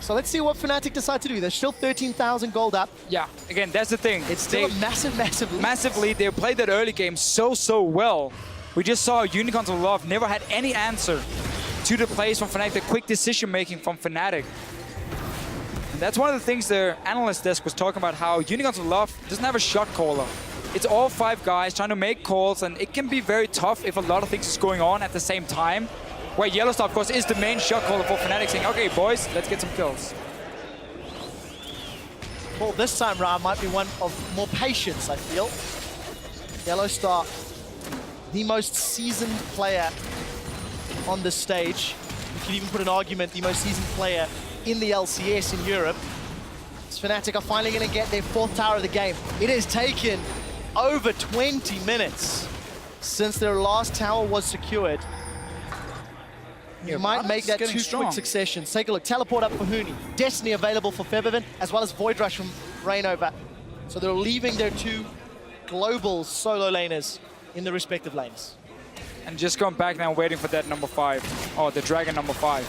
So let's see what Fnatic decide to do. They're still 13,000 gold up. Yeah, again, that's the thing. It's still a massive lead. Massively, they played that early game so well. We just saw Unicorns of Love never had any answer to the plays from Fnatic, the quick decision-making from Fnatic. And that's one of the things the analyst desk was talking about, how Unicorns of Love doesn't have a shot caller. It's all 5 guys trying to make calls, and it can be very tough if a lot of things is going on at the same time. Where Yellowstar, of course, is the main shot caller for Fnatic, saying, okay, boys, let's get some kills. Well, this time round might be one of more patience, I feel. Yellowstar, the most seasoned player on this stage. You could even put an argument, the most seasoned player in the LCS in Europe. As Fnatic are finally going to get their 4th tower of the game. It has taken over 20 minutes since their last tower was secured. You might make that 2 quick successions. Take a look. Teleport up for Huni. Destiny available for Febiven, as well as Void Rush from Rainover. So they're leaving their 2 global solo laners in the respective lanes. And just going back now, waiting for that number 5, or the Dragon number 5,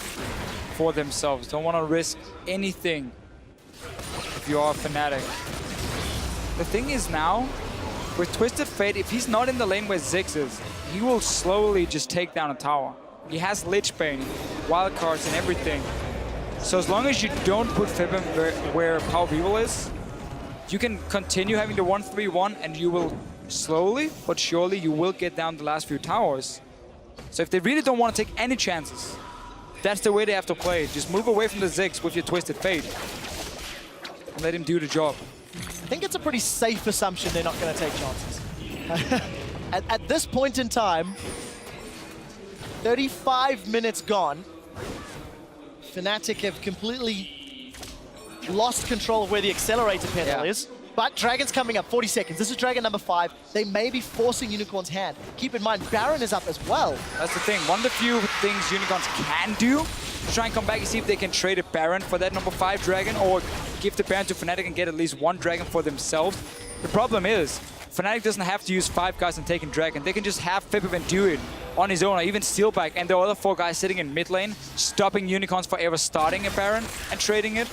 for themselves. Don't want to risk anything if you are Fnatic. The thing is now, with Twisted Fate, if he's not in the lane where Ziggs is, he will slowly just take down a tower. He has Lich Bane, wildcards and everything. So as long as you don't put Fibim where Power of Evil is, you can continue having the 1-3-1 and you will slowly but surely you will get down the last few towers. So if they really don't want to take any chances, that's the way they have to play. Just move away from the Ziggs with your Twisted Fate and let him do the job. I think it's a pretty safe assumption they're not going to take chances. At this point in time, 35 minutes gone. Fnatic have completely lost control of where the accelerator pedal is. But Dragon's coming up, 40 seconds. This is Dragon number 5. They may be forcing Unicorn's hand. Keep in mind, Baron is up as well. That's the thing. One of the few things Unicorns can do to try and come back and see if they can trade a Baron for that number 5 Dragon, or give the Baron to Fnatic and get at least 1 Dragon for themselves. The problem is, Fnatic doesn't have to use 5 guys and taking Dragon. They can just have Fibiven do it on his own, or even Steelback, and the other 4 guys sitting in mid lane, stopping Unicorns for ever starting a Baron and trading it.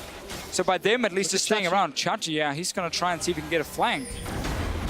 So by them at least just staying around. Chachi, yeah, he's gonna try and see if he can get a flank.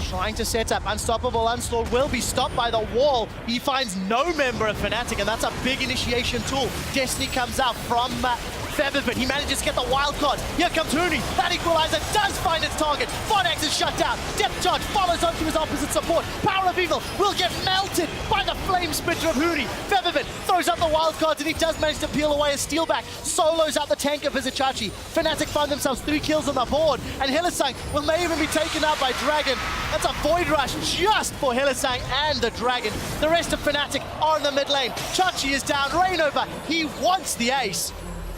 Trying to set up. Unstoppable Onslaught will be stopped by the wall. He finds no member of Fnatic, and that's a big initiation tool. Destiny comes out from Febiven. He manages to get the wild card. Here comes Huni. That equalizer does find its target. Phonex is shut down. Depth charge follows onto his opposite support. Power of Evil will get melted by the flame spitter of Huni. Febiven throws up the wild cards, and he does manage to peel away a Steelback. Solos out the tank of Vizicachi. Fnatic find themselves 3 kills on the board, and Hylissang may even be taken out by Dragon. That's a Void Rush just for Hylissang and the Dragon. The rest of Fnatic are in the mid lane. Chachi is down. Rainover, he wants the ace.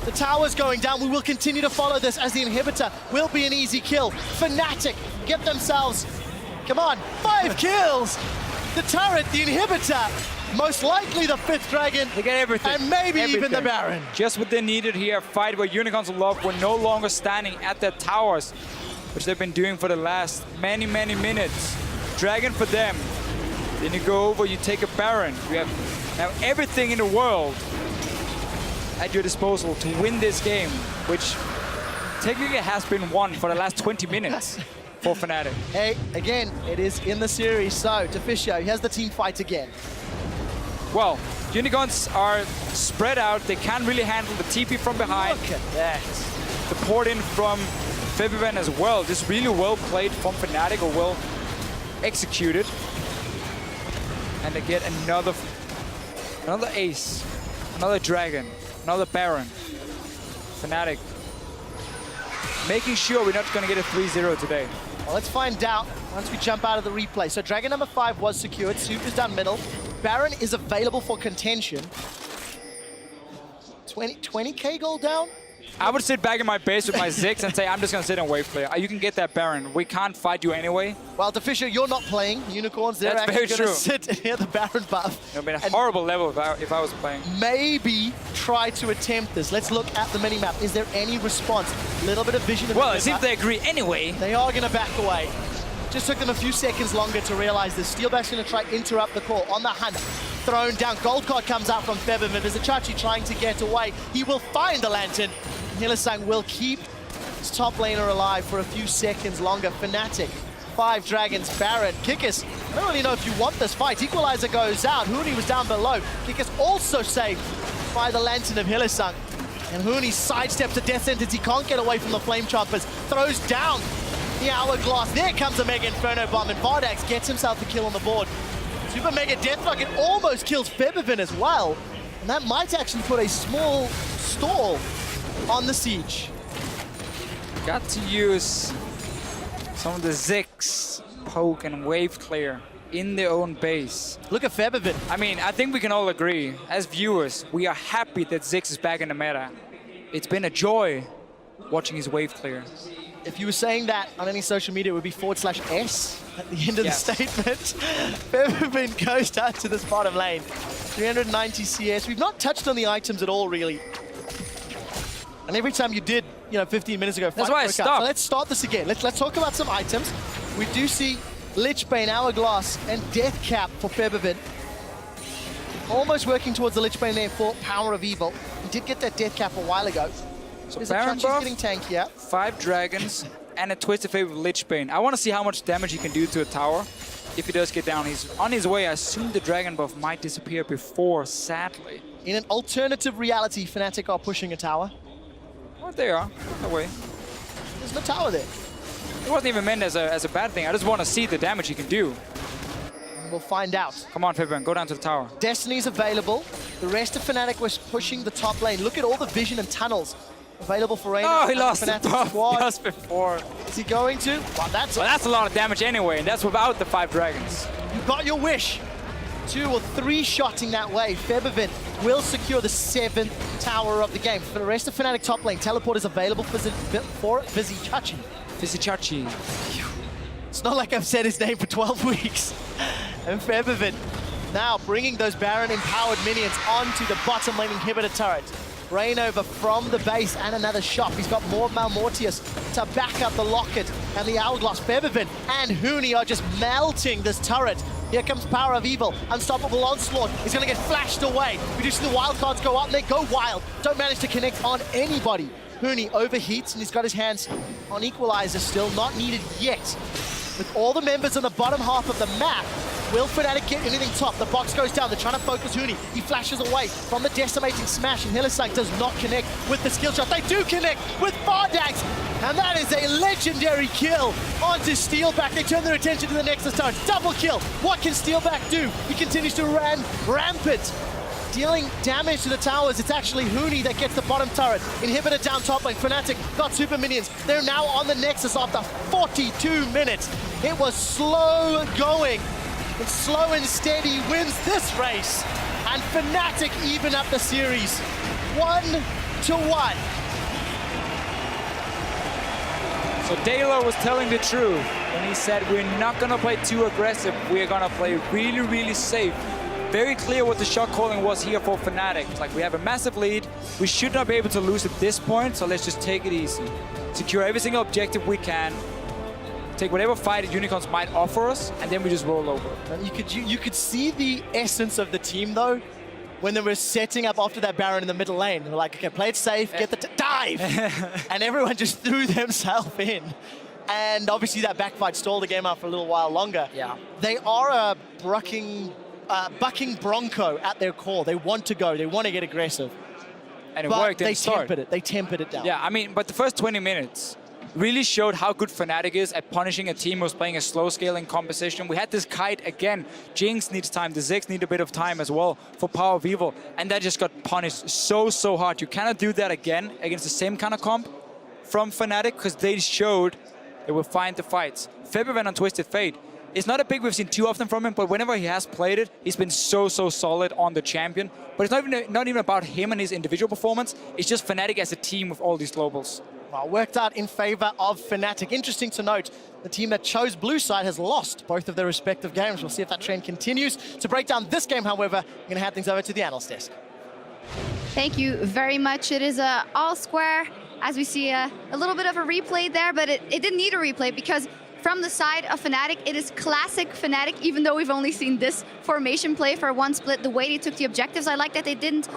The tower's going down. We will continue to follow this as the inhibitor will be an easy kill. Fnatic get themselves, come on, 5 kills. The turret, the inhibitor, most likely the 5th Dragon. They get everything. And maybe even the Baron. Just what they needed here, a fight where Unicorns of Love were no longer standing at their towers, which they've been doing for the last many, many minutes. Dragon for them. Then you go over, you take a Baron. You have now everything in the world at your disposal to win this game, which technically has been won for the last 20 minutes for Fnatic. Hey, again, it is in the series, so Deficio, he has the team fight again. Well, Unicorns are spread out. They can't really handle the TP from behind. Look at that. The port in from Febiven as well. Just really well played from Fnatic, or well executed. And they get another ace, another Dragon, another Baron. Fnatic making sure we're not going to get a 3-0 today. Well, let's find out once we jump out of the replay. So Dragon number 5 was secured. Super's down middle. Baron is available for contention. 20k gold down? I would sit back in my base with my Ziggs and say, I'm just going to sit and wait player. You can get that Baron. We can't fight you anyway. Well, Deficio, you're not playing. Unicorns, they're That's actually going to very sit near the Baron buff. It would have been a horrible level if I was playing. Maybe try to attempt this. Let's look at the minimap. Is there any response? A little bit of vision. Well, as if they agree anyway. They are going to back away. Just took them a few seconds longer to realize this. Steelback's going to try interrupt the call. On the hunt, thrown down. Gold card comes out from Febiven. Vizicachi trying to get away. He will find the lantern. Hylissang will keep his top laner alive for a few seconds longer. Fnatic, 5 Dragons, Baron. Kikis, I don't really know if you want this fight. Equalizer goes out. Huni was down below. Kikis also saved by the Lantern of Hylissang. And Huni sidesteps a death sentence. He can't get away from the Flame Choppers. Throws down the Hourglass. There comes a Mega Inferno Bomb, and Vardax gets himself a kill on the board. Super Mega Deathlock, it almost kills Febiven as well. And that might actually put a small stall on the siege. Got to use some of the Ziggs, poke and wave clear in their own base. Look at Febiven. I mean, I think we can all agree, as viewers, we are happy that Ziggs is back in the meta. It's been a joy watching his wave clear. If you were saying that on any social media, it would be /S at the end of the statement. Febiven goes down to this bottom lane. 390 CS. We've not touched on the items at all, really. And every time you did, 15 minutes ago, that's why I stopped. So let's start this again. Let's talk about some items. We do see Lichbane, Hourglass, and Death Cap for Febiven. Almost working towards the Lichbane there for Power of Evil. He did get that Death Cap a while ago. So Baron buff, getting tankier. 5 dragons, and a Twisted Fate with Lichbane. I want to see how much damage he can do to a tower. If he does get down, he's on his way. I assume the dragon buff might disappear before, sadly. In an alternative reality, Fnatic are pushing a tower. Well, they are. No way. There's no tower there. It wasn't even meant as a bad thing. I just want to see the damage he can do. We'll find out. Come on, Febiven, go down to the tower. Destiny's available. The rest of Fnatic was pushing the top lane. Look at all the vision and tunnels available for Reina. Oh, he lost the buff just before. Is he going to? Well, that's a lot of damage anyway, and that's without the 5 dragons. You got your wish. 2 or 3 shotting that way. Febiven will secure the 7th tower of the game. For the rest of Fnatic top lane, teleport is available for Vizichachi. Vizichachi. It's not like I've said his name for 12 weeks. And Febiven now bringing those Baron-empowered minions onto the bottom lane inhibitor turret. Rain over from the base and another shot. He's got more Malmortius to back up the Locket and the Hourglass. Febiven and Huni are just melting this turret. Here comes Power of Evil. Unstoppable Onslaught. He's going to get flashed away. We do see the wild cards go up and they go wild. Don't manage to connect on anybody. Huni overheats and he's got his hands on Equalizer still. Not needed yet. With all the members on the bottom half of the map, will Fnatic get anything top? The box goes down. They're trying to focus Huni. He flashes away from the decimating smash, and Hylissang does not connect with the skill shot. They do connect with Vardax, and that is a legendary kill onto Steelback. They turn their attention to the Nexus turret. Double kill. What can Steelback do? He continues to run rampant, dealing damage to the towers. It's actually Huni that gets the bottom turret. Inhibitor down top lane. Fnatic got super minions. They're now on the Nexus after 42 minutes. It was slow going. But slow and steady wins this race. And Fnatic even up the series. 1-1. So Dalo was telling the truth when he said we're not going to play too aggressive. We're going to play really, really safe. Very clear what the shot calling was here for Fnatic. It's like we have a massive lead. We should not be able to lose at this point, so let's just take it easy. Secure every single objective we can. Take whatever fight Unicorns might offer us, and then we just roll over. You could see the essence of the team, though, when they were setting up after that Baron in the middle lane. They were like, okay, play it safe, get the dive! And everyone just threw themselves in. And obviously that backfight stalled the game out for a little while longer. Yeah. They are a bucking bronco at their core. They want to go, they want to get aggressive. And it but worked. They tempered it down. Yeah, I mean, but the first 20 minutes really showed how good Fnatic is at punishing a team who's playing a slow scaling composition. We had this kite again. Jinx needs time. The Ziggs need a bit of time as well for Power of Evil. And that just got punished so hard. You cannot do that again against the same kind of comp from Fnatic because they showed they will find the fights. Febiven on Twisted Fate. It's not a pick we've seen too often from him, but whenever he has played it, he's been so solid on the champion. But it's not even about him and his individual performance. It's just Fnatic as a team with all these globals. Well, worked out in favor of Fnatic. Interesting to note, the team that chose blue side has lost both of their respective games. We'll see if that trend continues. To break down this game, however, I'm going to hand things over to the analyst desk. Thank you very much. It is all square, as we see a little bit of a replay there, but it didn't need a replay because from the side of Fnatic, it is classic Fnatic, even though we've only seen this formation play for one split. The way they took the objectives, I like that they didn't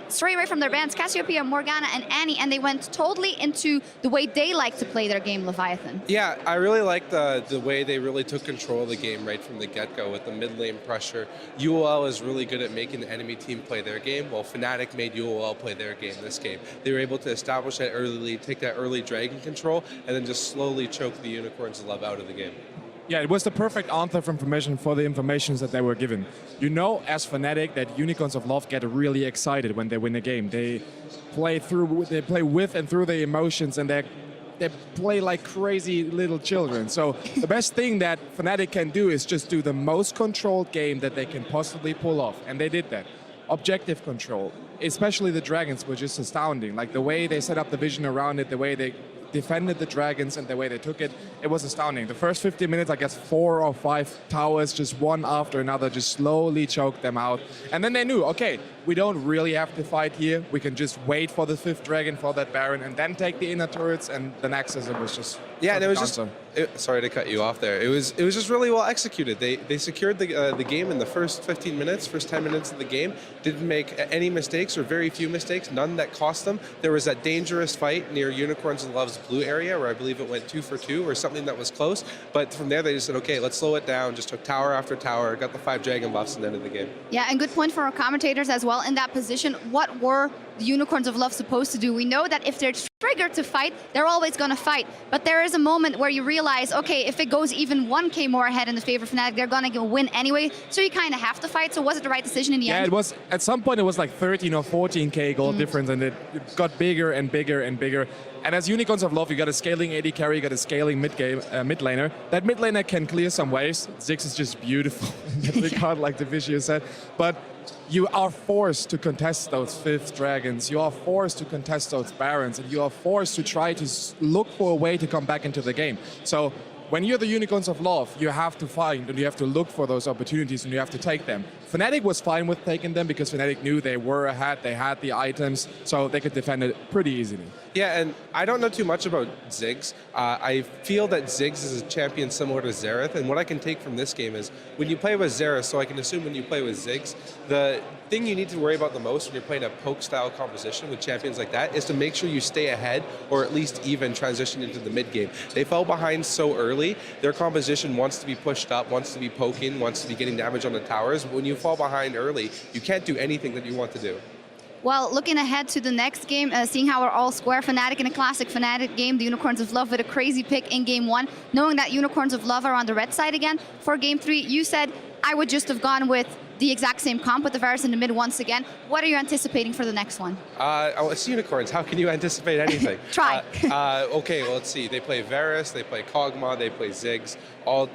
stray away from their bans, Cassiopeia, Morgana, and Annie, and they went totally into the way they like to play their game, Leviathan. Yeah, I really like the way they really took control of the game right from the get-go with the mid lane pressure. UOL is really good at making the enemy team play their game, while Fnatic made UOL play their game this game. They were able to establish that early lead, take that early dragon control, and then just slowly choke the Unicorns of Love out of the game. Yeah, it was the perfect answer of information for the informations that they were given. You know, as Fnatic, that Unicorns of Love get really excited when they win a game. They play with and through the emotions, and they play like crazy little children. So the best thing that Fnatic can do is just do the most controlled game that they can possibly pull off, and they did that. Objective control, especially the dragons, were just astounding. Like the way they set up the vision around it, the way they defended the dragons and the way they took it, it was astounding. The first 15 minutes, I guess 4 or 5 towers, just one after another, just slowly choked them out. And then they knew, okay, we don't really have to fight here. We can just wait for the 5th dragon, for that Baron, and then take the inner turrets, and the Nexus, it was just... Yeah, and it was just... sorry to cut you off there. It was just really well executed. They secured the game in the first 15 minutes, first 10 minutes of the game. Didn't make any mistakes or very few mistakes, none that cost them. There was that dangerous fight near Unicorns of Love's blue area where I believe it went 2 for 2 or something that was close. But from there they just said, okay, let's slow it down. Just took tower after tower, got the 5 dragon buffs and ended the game. Yeah, and good point for our commentators as well in that position. What were the Unicorns of Love supposed to do? We know that if they're triggered to fight, they're always going to fight. But there is a moment where you realize, okay, if it goes even 1k more ahead in the favor of Fnatic, they're going to win anyway. So you kind of have to fight. So was it the right decision in the end? Yeah, it was. At some point, it was like 13 or 14k gold difference, and it got bigger and bigger and bigger. And as Unicorns of Love, you got a scaling AD carry, you got a scaling mid laner. That mid laner can clear some waves. Ziggs is just beautiful in that regard, like the Vicious said. But you are forced to contest those 5th dragons. You are forced to contest those barons, and you are forced to try to look for a way to come back into the game. So when you're the Unicorns of Love, you have to find and you have to look for those opportunities, and you have to take them. Fnatic was fine with taking them because Fnatic knew they were ahead, they had the items, so they could defend it pretty easily. Yeah, and I don't know too much about Ziggs. I feel that Ziggs is a champion similar to Xerath, and what I can take from this game is when you play with Xerath, so I can assume when you play with Ziggs, the thing you need to worry about the most when you're playing a poke-style composition with champions like that is to make sure you stay ahead or at least even transition into the mid-game. They fell behind so early, their composition wants to be pushed up, wants to be poking, wants to be getting damage on the towers. When you fall behind early, you can't do anything that you want to do. Well, looking ahead to the next game, seeing how we're all square, Fnatic in a classic Fnatic game, the Unicorns of Love with a crazy pick in game 1, knowing that Unicorns of Love are on the red side again. For game 3, you said, I would just have gone with the exact same comp with the Varus in the mid once again. What are you anticipating for the next one? Oh, it's Unicorns. How can you anticipate anything? Try. Okay, well, let's see. They play Varus, they play Kog'Maw, they play Ziggs.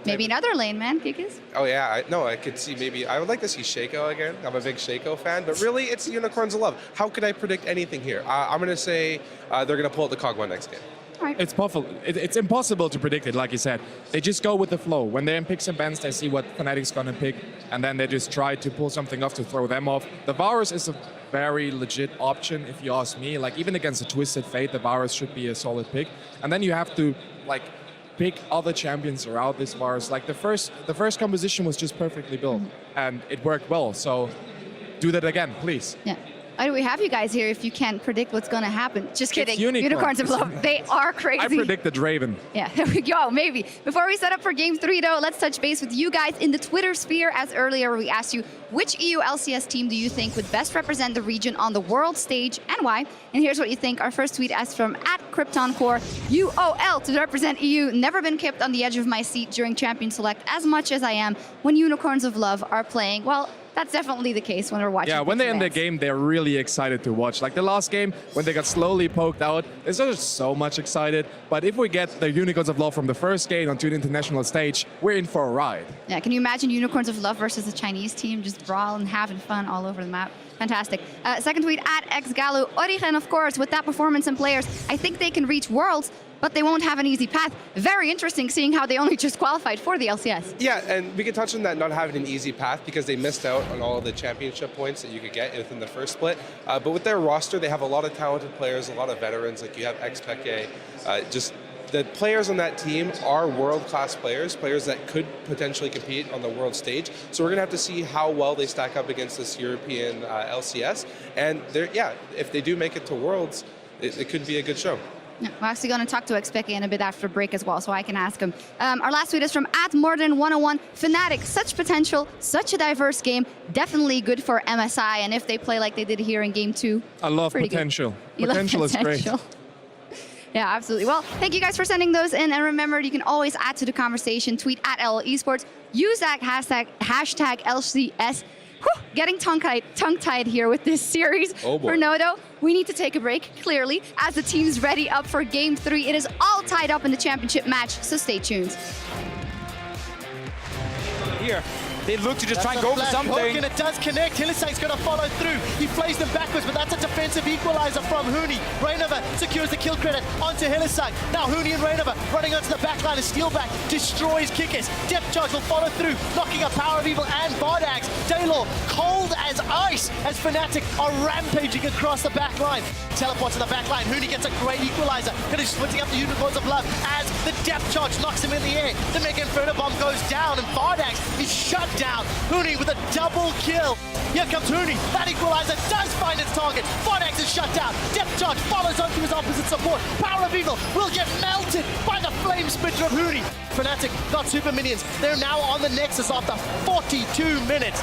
Maybe another lane, man, Kikis. Oh, yeah. I could see maybe. I would like to see Shaco again. I'm a big Shaco fan, but really, it's Unicorns of Love. How could I predict anything here? I'm going to say they're going to pull out the Kog'Maw next game. Right. It's possible. It's impossible to predict it, like you said. They just go with the flow. When they're in picks and bans, they see what Fnatic's gonna pick, and then they just try to pull something off to throw them off. The Varus is a very legit option, if you ask me. Like, even against a Twisted Fate, the Varus should be a solid pick. And then you have to, like, pick other champions around this Varus. Like, the first composition was just perfectly built, and it worked well. So, do that again, please. Yeah. Why do we have you guys here if you can't predict what's going to happen? Just kidding. Unicorns of Love, they are crazy. I predicted Draven. Yeah, there we go, maybe. Before we set up for game 3, though, let's touch base with you guys in the Twitter sphere. As earlier, we asked you, which EU LCS team do you think would best represent the region on the world stage and why? And here's what you think. Our first tweet asked from @KryptonCore, UOL to represent EU. Never been kept on the edge of my seat during Champion Select as much as I am when Unicorns of Love are playing. Well, that's definitely the case when we're watching. Yeah, when they end the game, they're really excited to watch. Like the last game, when they got slowly poked out, they're just so much excited. But if we get the Unicorns of Love from the first game onto the international stage, we're in for a ride. Yeah, can you imagine Unicorns of Love versus a Chinese team just brawling, having fun all over the map? Fantastic. Second tweet @XGalu. Origen, of course, with that performance and players, I think they can reach Worlds, but they won't have an easy path. Very interesting seeing how they only just qualified for the LCS. Yeah, and we can touch on that not having an easy path because they missed out on all of the championship points that you could get within the first split. But with their roster, they have a lot of talented players, a lot of veterans. Like you have XPeke, just the players on that team are world-class players, players that could potentially compete on the world stage. So we're going to have to see how well they stack up against this European LCS. And if they do make it to Worlds, it could be a good show. Yeah, we're actually going to talk to Expeke in a bit after break as well, so I can ask him. Our last tweet is from @Morden101. Fnatic, such potential, such a diverse game, definitely good for MSI. And if they play like they did here in Game 2, I love pretty potential. good. Potential is great. Yeah, absolutely. Well, thank you guys for sending those in. And remember, you can always add to the conversation. Tweet @LOL Esports. Use that hashtag LCS. Whew, getting tongue-tied here with this series. Oh boy. For Nodo, we need to take a break, clearly, as the team's ready up for Game 3. It is all tied up in the championship match, so stay tuned. Here, they look to just try and That's go a for flash something. hook, and it does connect. Hylissang's going to follow through. He plays them backwards, but that's a defensive equalizer from Huni. Reignover secures the kill credit onto Hylissang. Now Huni and Reignover running onto the back line. A steal back destroys Kickers. Depth charge will follow through, knocking up Power of Evil and Vardags. Daylor cold as ice as Fnatic are rampaging across the back line. Teleport to the back line. Huni gets a great equalizer. Gonna splitting up the Unicorns of Love as the depth charge knocks him in the air. The Mega Inferno Bomb goes down and Vardags is shut down. Huni with a double kill. Here comes Huni. That equalizer does find its target. Vardags is shut down. Depth charge follows onto his opposite support. Power of Evil will get melted by the flame spitter of Huni. Fnatic got super minions. They're now on the Nexus after 42 minutes.